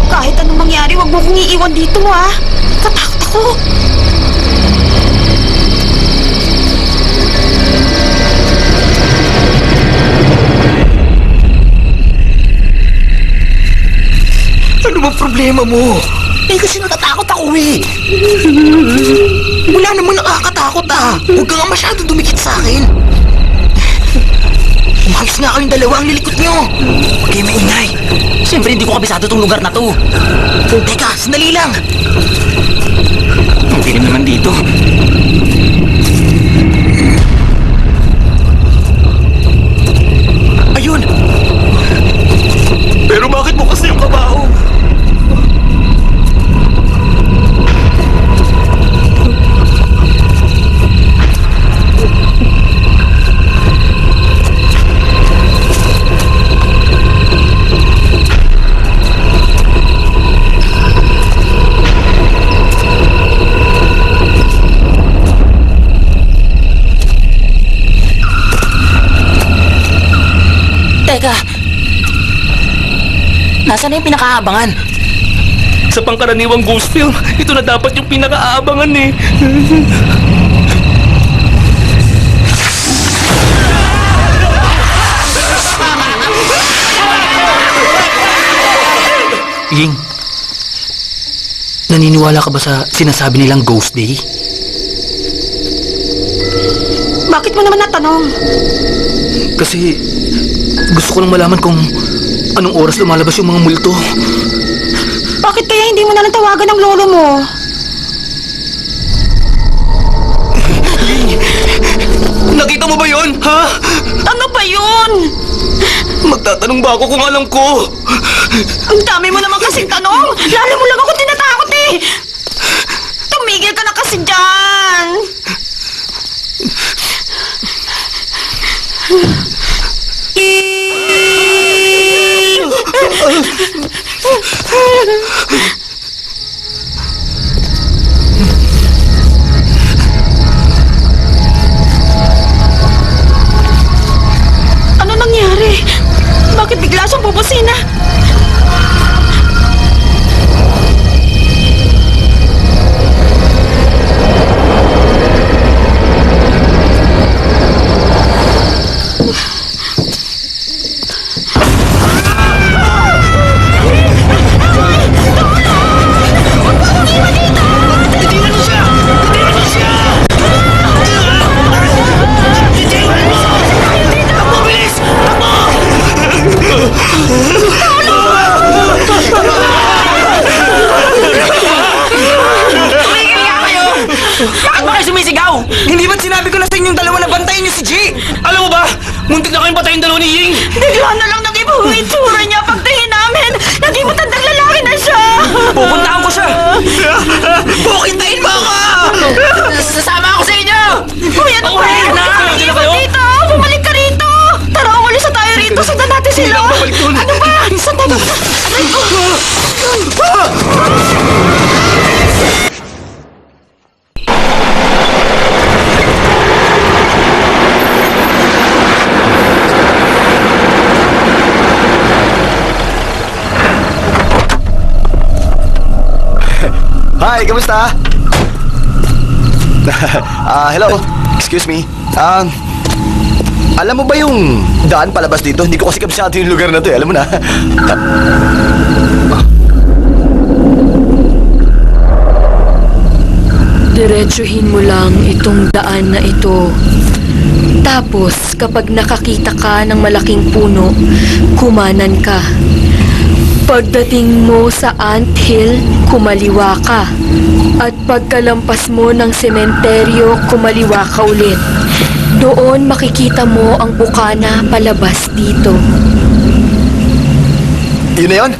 Kahit anong mangyari, wag mo kong iiwan dito ah. Katakot ako. Ano ba problema mo? Kasi natatakot ako Wala namang nakakatakot Huwag ka nga masyado dumikit sa akin. Umalis nga kayong dalawa ang lilikot nyo. Huwag kayo maingay. Siyempre hindi ko kabisado tong lugar na to. Teka, sandali lang. Ang dilim naman dito. Ayun! Pero bakit bukas na yung kabaho? Teka! Nasaan na yung pinakaabangan? Sa pangkaraniwang ghost film, ito na dapat yung pinaka-aabangan eh. Ying, naniniwala ka ba sa sinasabi nilang Ghost Day? Bakit mo naman natanong? Kasi gusto ko lang malaman kung anong oras lumalabas yung mga multo. Bakit kaya hindi mo na lang tawagan ng lolo mo? Nakita mo ba yun? Ha? Ano ba yun? Magtatanong ba ako kung alam ko? Ang dami mo naman kasing tanong. Lalo mo lang ako tinatakot eh. Tumigil ka na kasi dyan. Ano nangyari? Bakit bigla siyang bubusina? Bakit ba kayo sumisigaw? Hindi ba't sinabi ko na sa inyong dalawa na bantayan niyo si G? Alam mo ba, muntik na kayong patayin dalawa ni Ying. Bigla na lang nag-iba ang itsura niya pagtingin namin. Naging matandang lalaki na siya. Pupuntahan ko siya! Bukintayin mo ako! Sasama ako sa inyo! Kuya, ano ba? Bumalik na! Huwag Nandiyan na ka kayo? dito! Bumalik ka rito! Tara, umalis na tayo rito. Sundan natin sila. Hindi na babalik dun. Ano ba? Sundan natin. Aray ko. Hi, kamusta? Hello. Excuse me. Alam mo ba yung daan palabas dito? Hindi ko kasi kabisado yung lugar na to eh. Alam mo na. Diretsuhin mo lang itong daan na ito. Tapos, kapag nakakita ka ng malaking puno, kumanan ka. Pagdating mo sa anthill, kumaliwa ka. At pagkalampas mo ng sementeryo, kumaliwa ka ulit. Doon makikita mo ang bukana palabas dito. Yun na yun?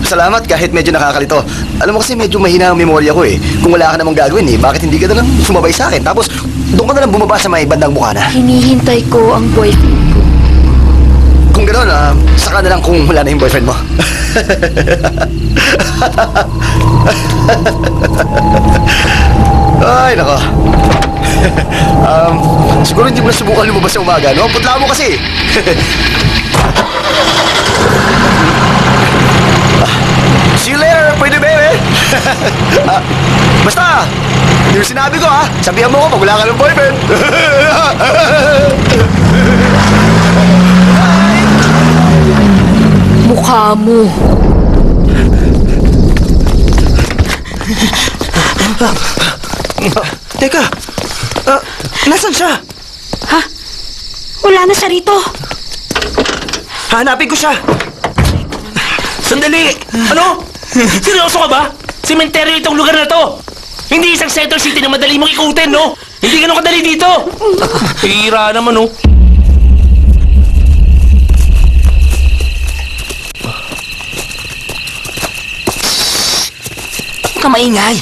Salamat kahit medyo nakakalito. Alam mo kasi medyo mahina ang memorya ko eh. Kung wala ka namang gagawin eh, bakit hindi ka na lang sumabay sa akin? Tapos, doon ka na lang bumaba sa may bandang bukana. Hinihintay ko ang boyfriend ko. Kung gano'n, saka na lang kung wala na yung boyfriend mo. Ay, nako. Siguro hindi mo na subukan lumabas sa umaga, no? Putla mo kasi. See you later, pwede baby. Basta, yung sinabi ko sabihan mo ko pag wala ka ng boyfriend. Mukha mo. Teka, nasan siya? Ha? Wala na siya rito. Hanapin ko siya! Sandali! Ano? Seryoso ka ba? Sementeryo itong lugar na to! Hindi isang center city na madali mong ikutin, no? Hindi ganun kadali dito! Hira naman, no? Kamaingay!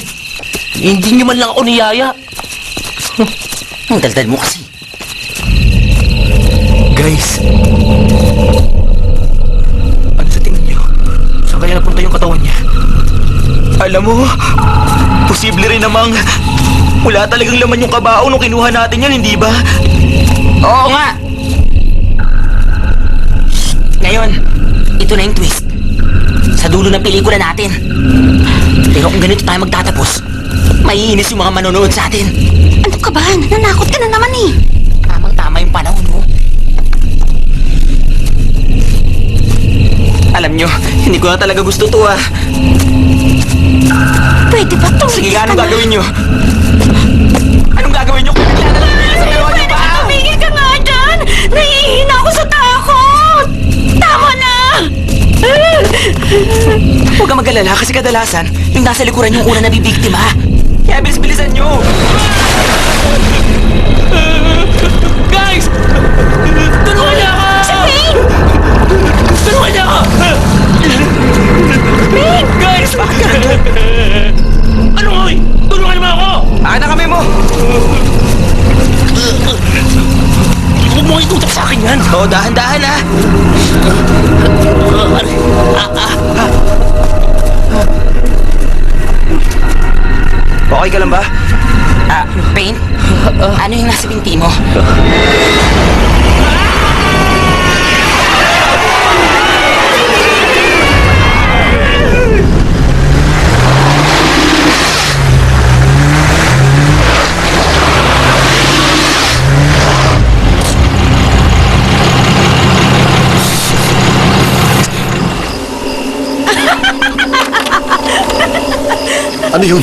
Hindi niyo man lang ako niyaya. Ang daldal mo kasi. Guys, ano sa tingin niyo? Saan kaya napunta yung katawan niya? Alam mo, posible rin namang wala talagang laman yung kabao nung kinuha natin yan, hindi ba? Oo nga! Ngayon, ito na yung twist. sa dulo ng pelikula natin. Pero kung ganito tayo magtatapos, maiinis yung mga manonood sa atin. Ano ka ba? Nananakot ka na naman eh. Tamang-tama yung panahon mo. Alam nyo, hindi ko na talaga gusto to ah. Pwede ba tumigil Sige nga, ka anong na? gagawin nyo? Anong gagawin nyo kung bigla na lang bilis sa dalawa nyo ba? Tumigil ka nga dyan! Nahihina ako sa takot! Tama na! Huwag kang mag-alala kasi kadalasan, yung nasa likuran yung una nabibiktima. Kaya bilis-bilisan nyo! Guys! Tulungan niyo ako! Si Wayne! Tulungan niyo ako! Guys! Bakit ka nandun? Ano nga eh? Tulungan mo ako! Akin na kami mo! Huwag mo itutok sa akin yan! Oo, dahan-dahan ah! Okay ka lang ba? Pain? Ano yung nasa binti mo? Ano yun?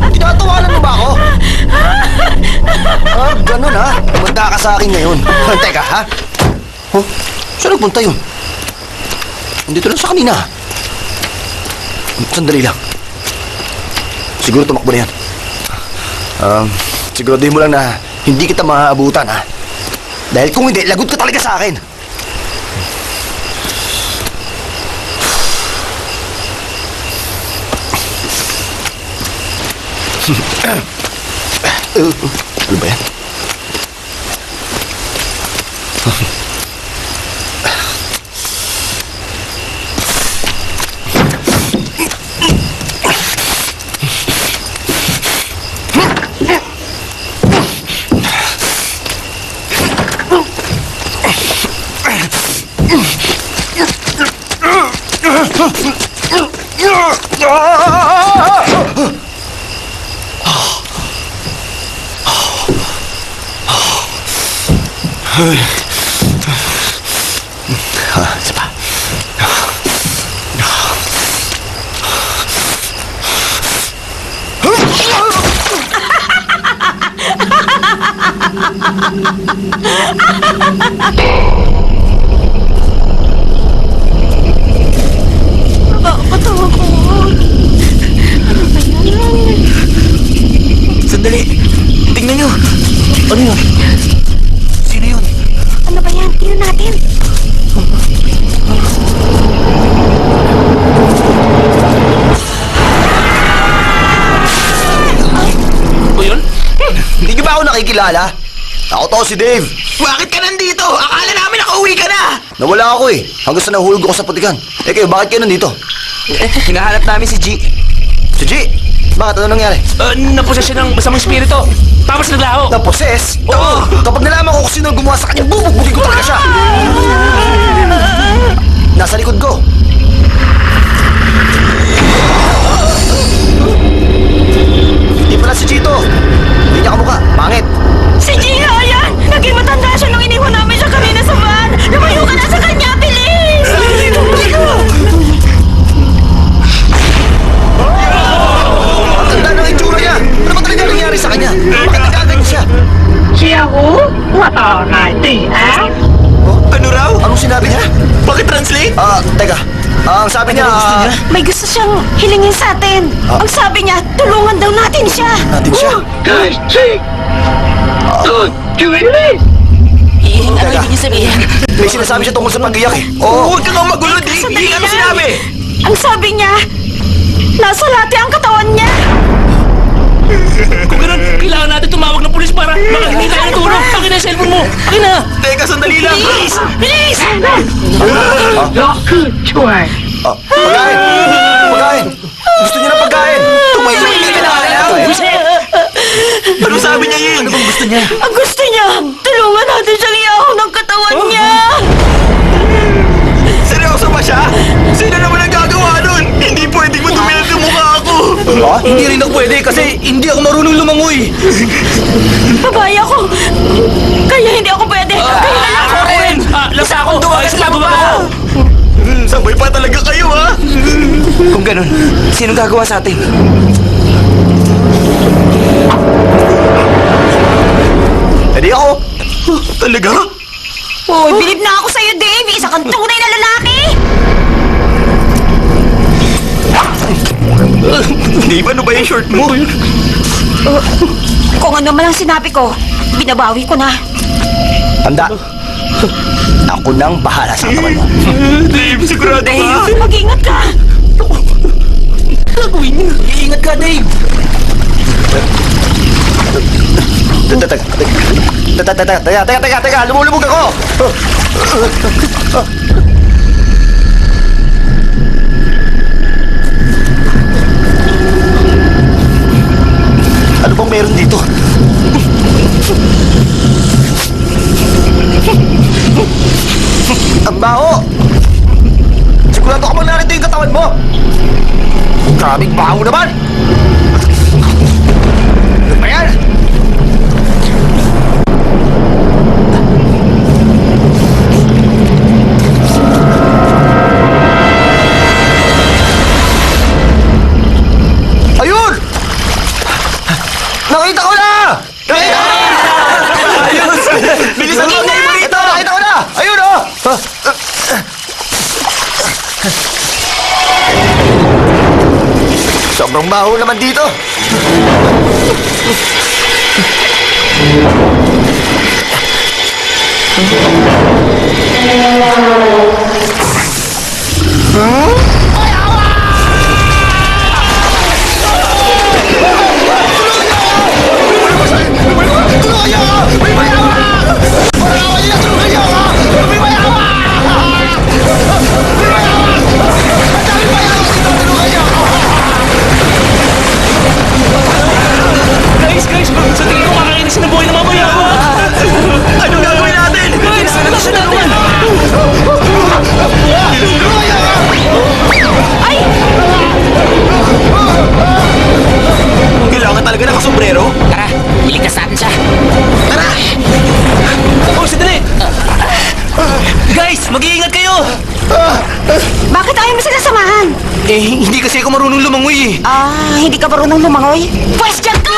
Tinatawanan mo ba ako? Ganun ha? Tumanda ka sa akin ngayon. Teka, ha? Oh, saan nagpunta yun? Nandito lang sa kanina. Sandali lang. Siguro tumakbo na yan. Siguraduhin mo lang na hindi kita maaabutan, ha? Dahil kung hindi, lagot ka talaga sa akin. Ano ba yan? Isa pa. Sandali! Tingnan nyo! Ano yun? Sino yun? Ano ba yan? Tingnan natin. O yun? Hindi niyo ba ako nakikilala? Ako to si Dave. Bakit ka nandito? Akala namin nakauwi ka na! Nawala ako eh. Hanggang sa nahulog ako sa putikan. Eh kayo, bakit kayo nandito? Hinahanap namin si G. Si G, bakit ano nangyari? Naposes siya ng masamang spirito. Tapos naglaho. Na-possess? Oo! Kapag nalaman ko kung sino ang gumawa sa kanya, bubugbugin ko talaga siya! Nasa likod ko. Hindi pala si Chito. Hindi niya kamukha. Pangit. Si Gina, yan! Naging matanda siya nung iniwan namin siya kanina sa van! Lumayo ka na sa kanya, bilis! Ang tanda ng itsura niya. Ano ba talaga nangyari sa kanya? Bakit nagkaganyan siya? Ano raw? Anong sinabi niya? Pakitranslate? Teka. Ang sabi niya, May gusto siyang hilingin sa atin. Ang sabi niya, tulungan daw natin siya. natin siya. Ano ibig niyo sabihin? May sinasabi siya tungkol sa pag-iyak eh. Oo. Huwag ka nga magulo, Dave! Sandali Ano lang. sinabi? Ang sabi niya, nasa lati ang katawan niya. Kung ganun, kailangan natin tumawag ng pulis para makahingi tayo ng tulong. Akin na yung cellphone mo. Akin na. Teka, sandali lang! Bilis! Bilis! Pagkain! Pagkain! Gusto niya ng pagkain! Tumayo! Hindi ka nakakalaw! Ano sabi niya yun? Ano bang gusto niya? Ang gusto niya, tulungan natin siyang iyaw ng katawan niya. Ha? Hindi rin ako pwede kasi hindi ako marunong lumangoy. Babae ako. Kaya hindi ako pwede. Kaya na lang ako. Lasa akong dumagas na ba? Sabay pa talaga kayo, ha? Kung ganun, sino gagawa sa atin? Hindi ako. Talaga? Oh, bilib na ako sa'yo, Dave. Isa kang tunay na lalaki. Dave, ano ba yung short mo? Kung ano man ang sinabi ko, binabawi ko na. Tanda. Ako nang bahala sa katawan mo. Dave, sigurado Dave, mag-ingat ka. Iingat ka, Dave! Teka, lumulubog ako! Ano bang meron dito? Ang baho! Sigurado ka bang narito yung katawan mo? Grabing baho naman! Ano ba yan? Ayun! Nakita ko na! Nakita ko na! Ayos! Bilisan mo! Ito, nakita ko na! Ayun, oh! Sobrang baho naman dito. Guys, sa tingin ko makakainis na buhay na mamaya ako. Anong gagawin natin? Guys, natin natin. Kailangan talaga nakasombrero? Tara, iligtas natin siya. Oh, sandali. Guys, mag-iingat kayo. Bakit ayaw mo sila samahan? Eh, hindi kasi ako marunong lumangoy eh. Hindi ka marunong lumangoy? Pwes dyan ka!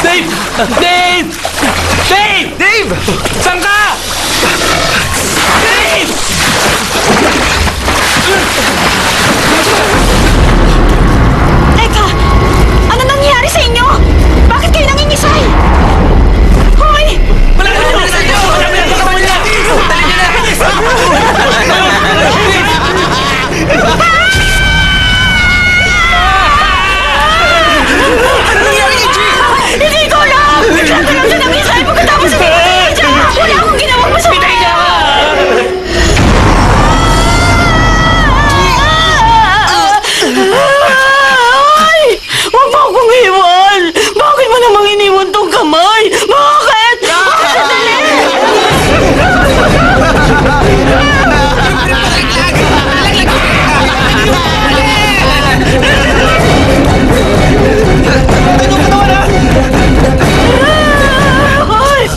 Dave! Dave! Dave! Dave! Saan ka? Dave! Teka! Ano nangyari sa inyo? Bakit kayo nangingisay? Hoy! Wala na kayo! Wala na kayo! Wala na kayo! Hindi ko alam! Bigla ka lang siya nangisay pagkatapos hindi ko siya! Wala akong ginawang masama! Pitay niya ka! Ay! Huwag mo akong iwan! Bakit mo namang iniwan tong kamay? Bakit? Sandali! Ay!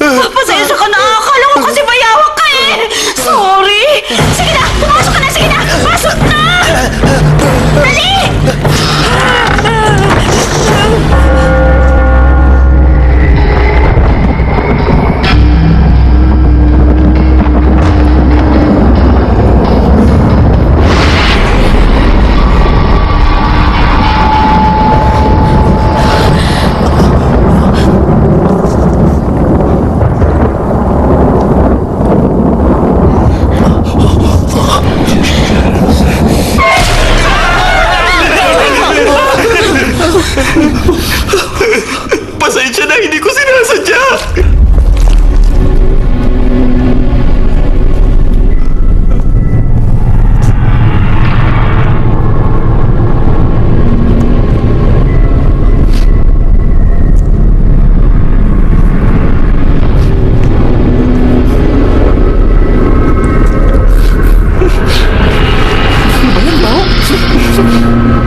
Pasensya ka na. Akala ko kasi mayawak ka eh. Sorry. Sige na, pumasok ka na. Sige na, pasok na. Dali! Pasensya na, hindi ko sinasadya.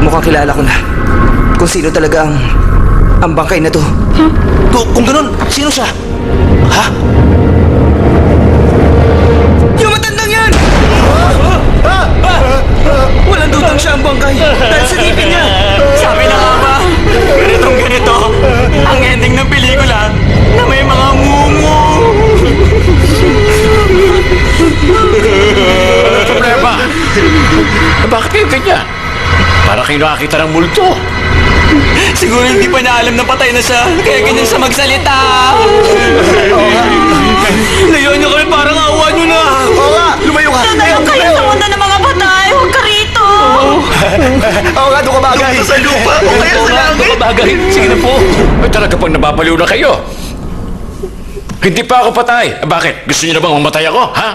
Mukhang kilala ko na kung sino talaga ang bangkay na to. Kung ganun, sino siya? Ha? Yung matandang yan! Walang dudang siya ang bangkay dahil sa ngipin niya. Sabi na nga ba, ganito, ang ending ng pelikula na may mga mumu. Ano problema? Bakit kayo ganyan? Para kayo nakakita ng multo. Siguro hindi pa niya alam na patay na siya, kaya ganyan siya magsalita. Layuan niyo kami, parang awa niyo na. Oo nga, lumayo ka. Tayo kayo sa mundo ng mga patay. Huwag ka rito. Oo nga, doon ka bagay. Sa lupa, o kaya sa langit. Bagay, sige na po. Ay talaga pang nababaliw na kayo. Hindi pa ako patay. Bakit? Gusto niyo na bang mamatay ako? Ha?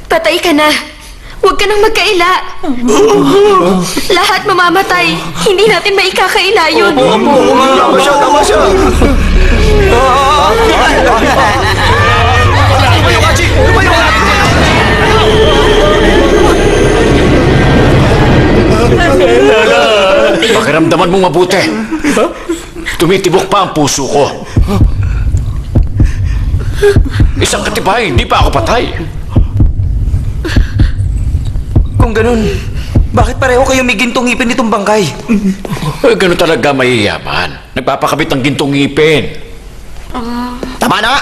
Patay ka na. Huwag ka nang magkaila. Lahat mamamatay. Hindi natin maikakaila yun. Tama siya, tama siya. Lumayo ka, Chi. Lumayo ka. Pakiramdaman mong mabuti. Tumitibok pa ang puso ko. Isang katibahay, hindi pa ako patay. Kung ganun, bakit pareho kayo may gintong ngipin nitong bangkay? Eh, ganun talaga mayayaman. Nagpapakabit ng gintong ngipin. Tama na nga.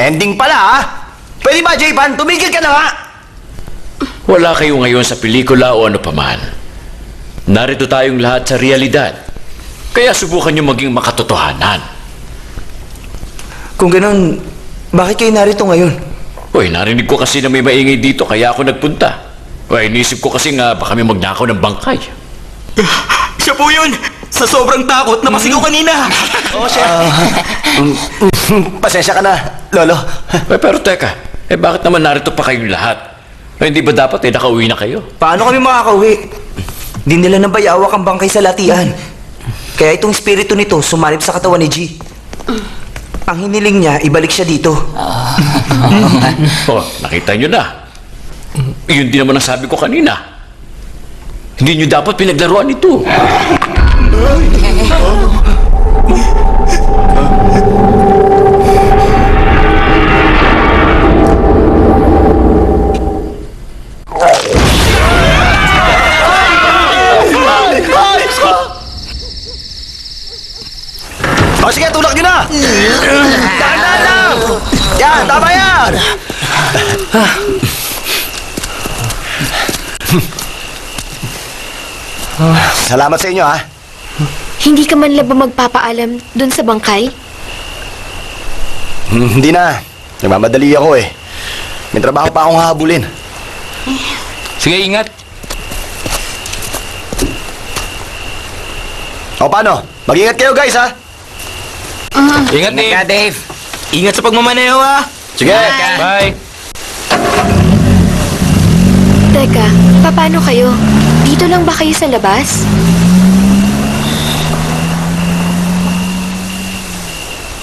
Ending pala, ha? Pwede ba, J-Pan? Tumigil ka na nga. Wala kayo ngayon sa pelikula o ano paman. Narito tayong lahat sa realidad. Kaya subukan nyo maging makatotohanan. Kung ganun, bakit kayo narito ngayon? Uy, narinig ko kasi na may maingay dito kaya ako nagpunta. Uy, inisip ko kasi nga baka may magnakaw ng bangkay. Siya po yun! Sa sobrang takot, napasigaw kanina! Oo, siya. Pasensya ka na, Lolo. Pero teka, bakit naman narito pa kayong lahat? Hindi ba dapat nakauwi na kayo? Paano kami makakauwi? Hindi nila nabayawak ang bangkay sa latian. Kaya itong espiritu nito sumalib sa katawan ni G. Ang hiniling niya, ibalik siya dito. Oh, nakita nyo na. Yun din naman ang sabi ko kanina. Hindi nyo dapat pinaglaruan ito. O sige, tulak nyo na! Dahan-dahan lang! Yan, tama yan! Salamat sa inyo, ha? Hindi ka man lang ba magpapaalam dun sa bangkay? Hindi na. Nagmamadali ako eh. May trabaho pa akong habulin. Sige, ingat. O paano? Mag-ingat kayo guys, ha? Ingat, Dave. Ingat sa pagmamaneho, ha? Sige! Bye. Teka, paano kayo? Dito lang ba kayo sa labas?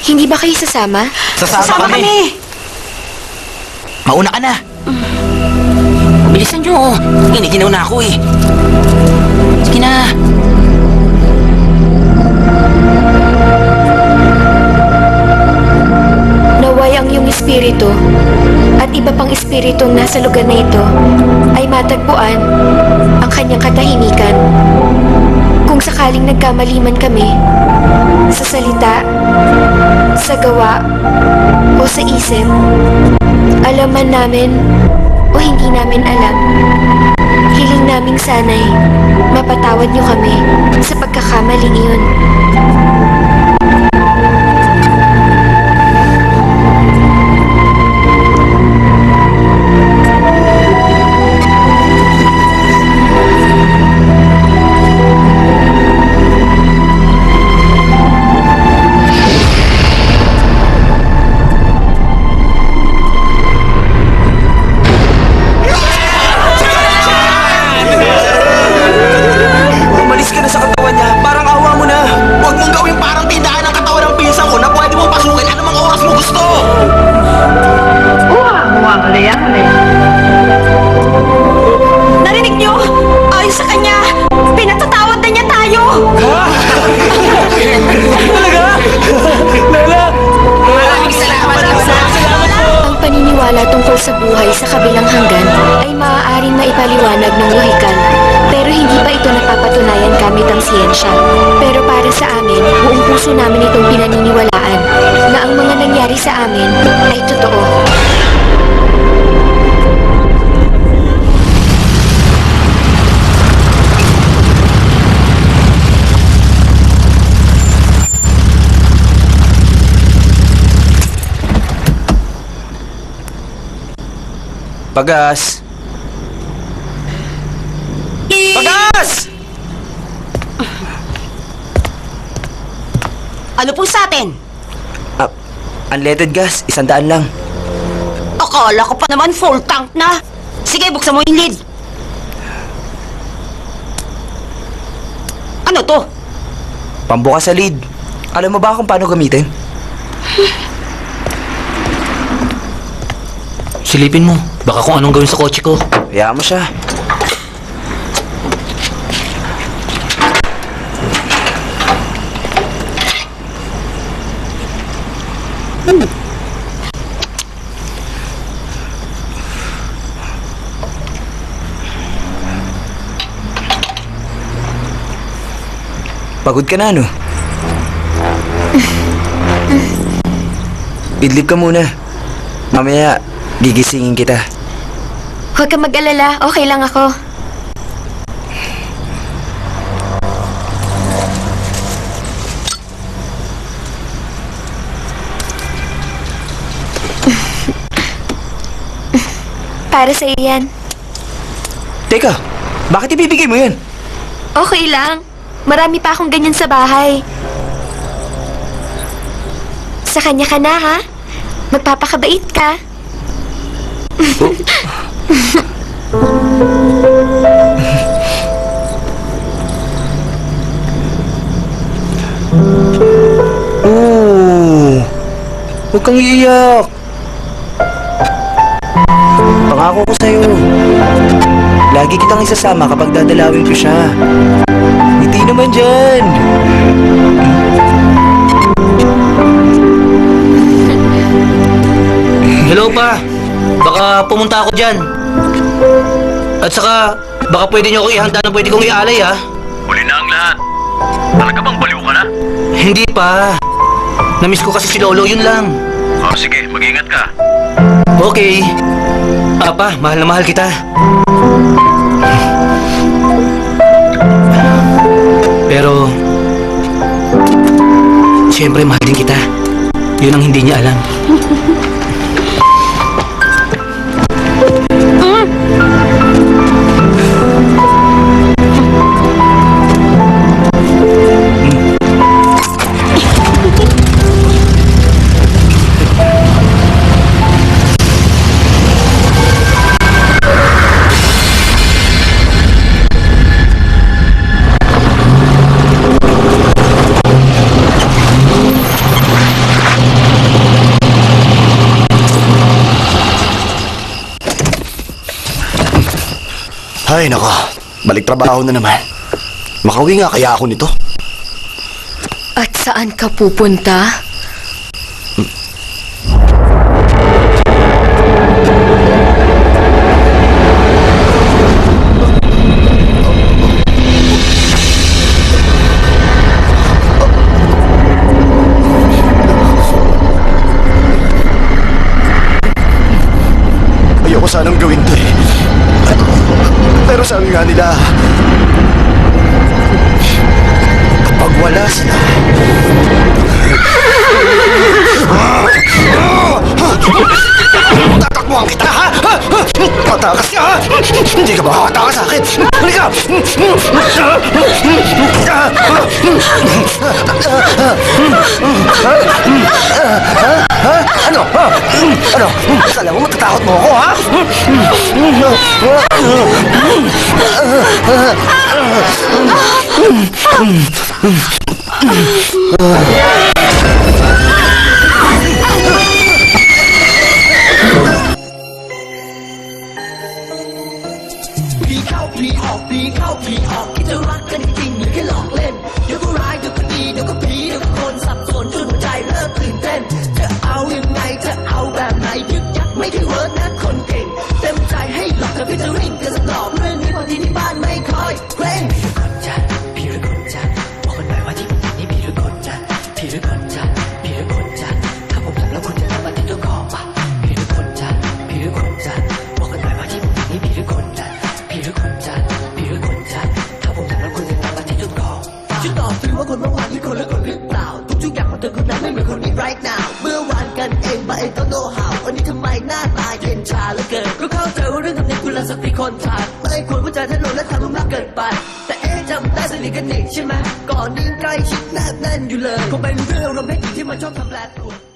Hindi ba kayo sasama? Sasama kami. Mauna ka na. Bilisan nyo. Giniginaw na ako eh. Sige na. sa lugar na ito ay matagpuan ang kanyang katahimikan. Kung sakaling nagkamali man kami sa salita, sa gawa, o sa isip, alam man namin o hindi namin alam, hiling naming sana'y mapatawad niyo kami sa pagkakamaling iyon. Umalis ka na sa katawan niya. Parang awa mo na. Huwag mong gawin parang tindahan ng katawan ng pinsan ko na pwede mong pasukin anumang oras mo gusto! Narinig niyo? Ayon sa kanya, pinatatawad na niya tayo! Ang paniniwala tungkol sa buhay sa kabilang hanggan ay maaaring maipaliwanag ng lohikal, pero hindi pa ito napapatunayan gamit ang siyensya. Pero para sa amin, buong puso namin itong pinaniniwalaan na ang mga nangyari sa amin ay totoo. Pagas! Pagas! Ano po sa atin? Unleaded gas, 100 lang. Akala ko pa naman full tank na. Sige, buksan mo yung lid. Ano to? Pambukas sa lid. Alam mo ba kung paano gamitin? Silipin mo. Baka kung anong gawin sa kotse ko. Hayaan mo siya. Pagod ka na, no? Idlip ka muna. Mamaya, gigisingin kita. Huwag ka mag-alala, okay lang ako. Para sa iyan. Teka, bakit ibibigay mo yan? Okay lang. Marami pa akong ganyan sa bahay. Sa kanya ka na, ha? Magpapakabait ka. Huwag kang iiyak. Pangako ko sa'yo. Lagi kitang isasama kapag dadalawin ko siya. Ngiti naman dyan. Hello pa. Baka pumunta ako dyan. At saka, baka pwede niyo ako ihanda na pwede kong ialay, ha? Huli na ang lahat. Talaga bang baliw ka na? Hindi pa. Namiss ko kasi si Lolo, yun lang. Oh, sige, mag-ingat ka. Okay. Apa, mahal na mahal kita. Pero, siyempre mahal din kita. Yun ang hindi niya alam. Ay, nako. Balik trabaho na naman. Makauwi nga kaya ako nito. At saan ka pupunta? Takas ka, ha? Hindi ka makakatakas sa akin! Halika! Ano? Ano? Akala mo matatakot mo ako, ha?ผีเข้าผีออกผีเข้าผีออกคิดจะรักกันจริงหรือแค่หลอกเล่นเดี๋ยวก็ร้ายเดี๋ยวก็ดีเดี๋ยวก็ผีเดี๋ยวก็คนสับสนจนหัวใจเริ่มตื่นเต้นจะเอายังไงจะเอาแบบไหนยึกยักไม่ได้เวิร์ดนะคนเก่งเต็มใจให้หลอกเธอพิจาริงกันสักหลอกเรื่องนี้บางทีที่บ้านไม่ค่อยเกรงคนจัดผีหรือคนจัดบอกกันหน่อยว่าที่ผมทำนี่ผีหรือคนจัดผีหรือคนจัดผีหรือคนจัดถ้าผมจับแล้วคุณจะทำมาที่ตัวขอบปะผีหรือคนจัดผีหรือคนจัดบอกกันหน่อยว่าที่ผมทำนี่ผีหรือคนจัดผีหรือคนจัดผีหรือคนจัดถ้าผมทำแล้วคุณจะทำมาที่จุดขอบช่วยตอบทีว่าคนเมื่อวานนี่คนละคนหรือเปล่าทุกอย่างของเธอคนนั้นไม่เหมือนคนนี้ right now เมื่อวานกันเองbut I don't know how วันนี้ทำไมหน้าตาเย็นชาเหลือเกินก็เข้าใจว่าเรื่องทำนี้คุณละสติคนทานไม่ควรพูดจาทะลุและทำมากเกินไปแต่จำได้สนิทกันนี่ใช่ไหมก่อนนี้ใกล้ชิดแนบแน่นอยู่เลยคงเป็นเรื่องรวมให้ดีที่มันชอบทำแปลปรวน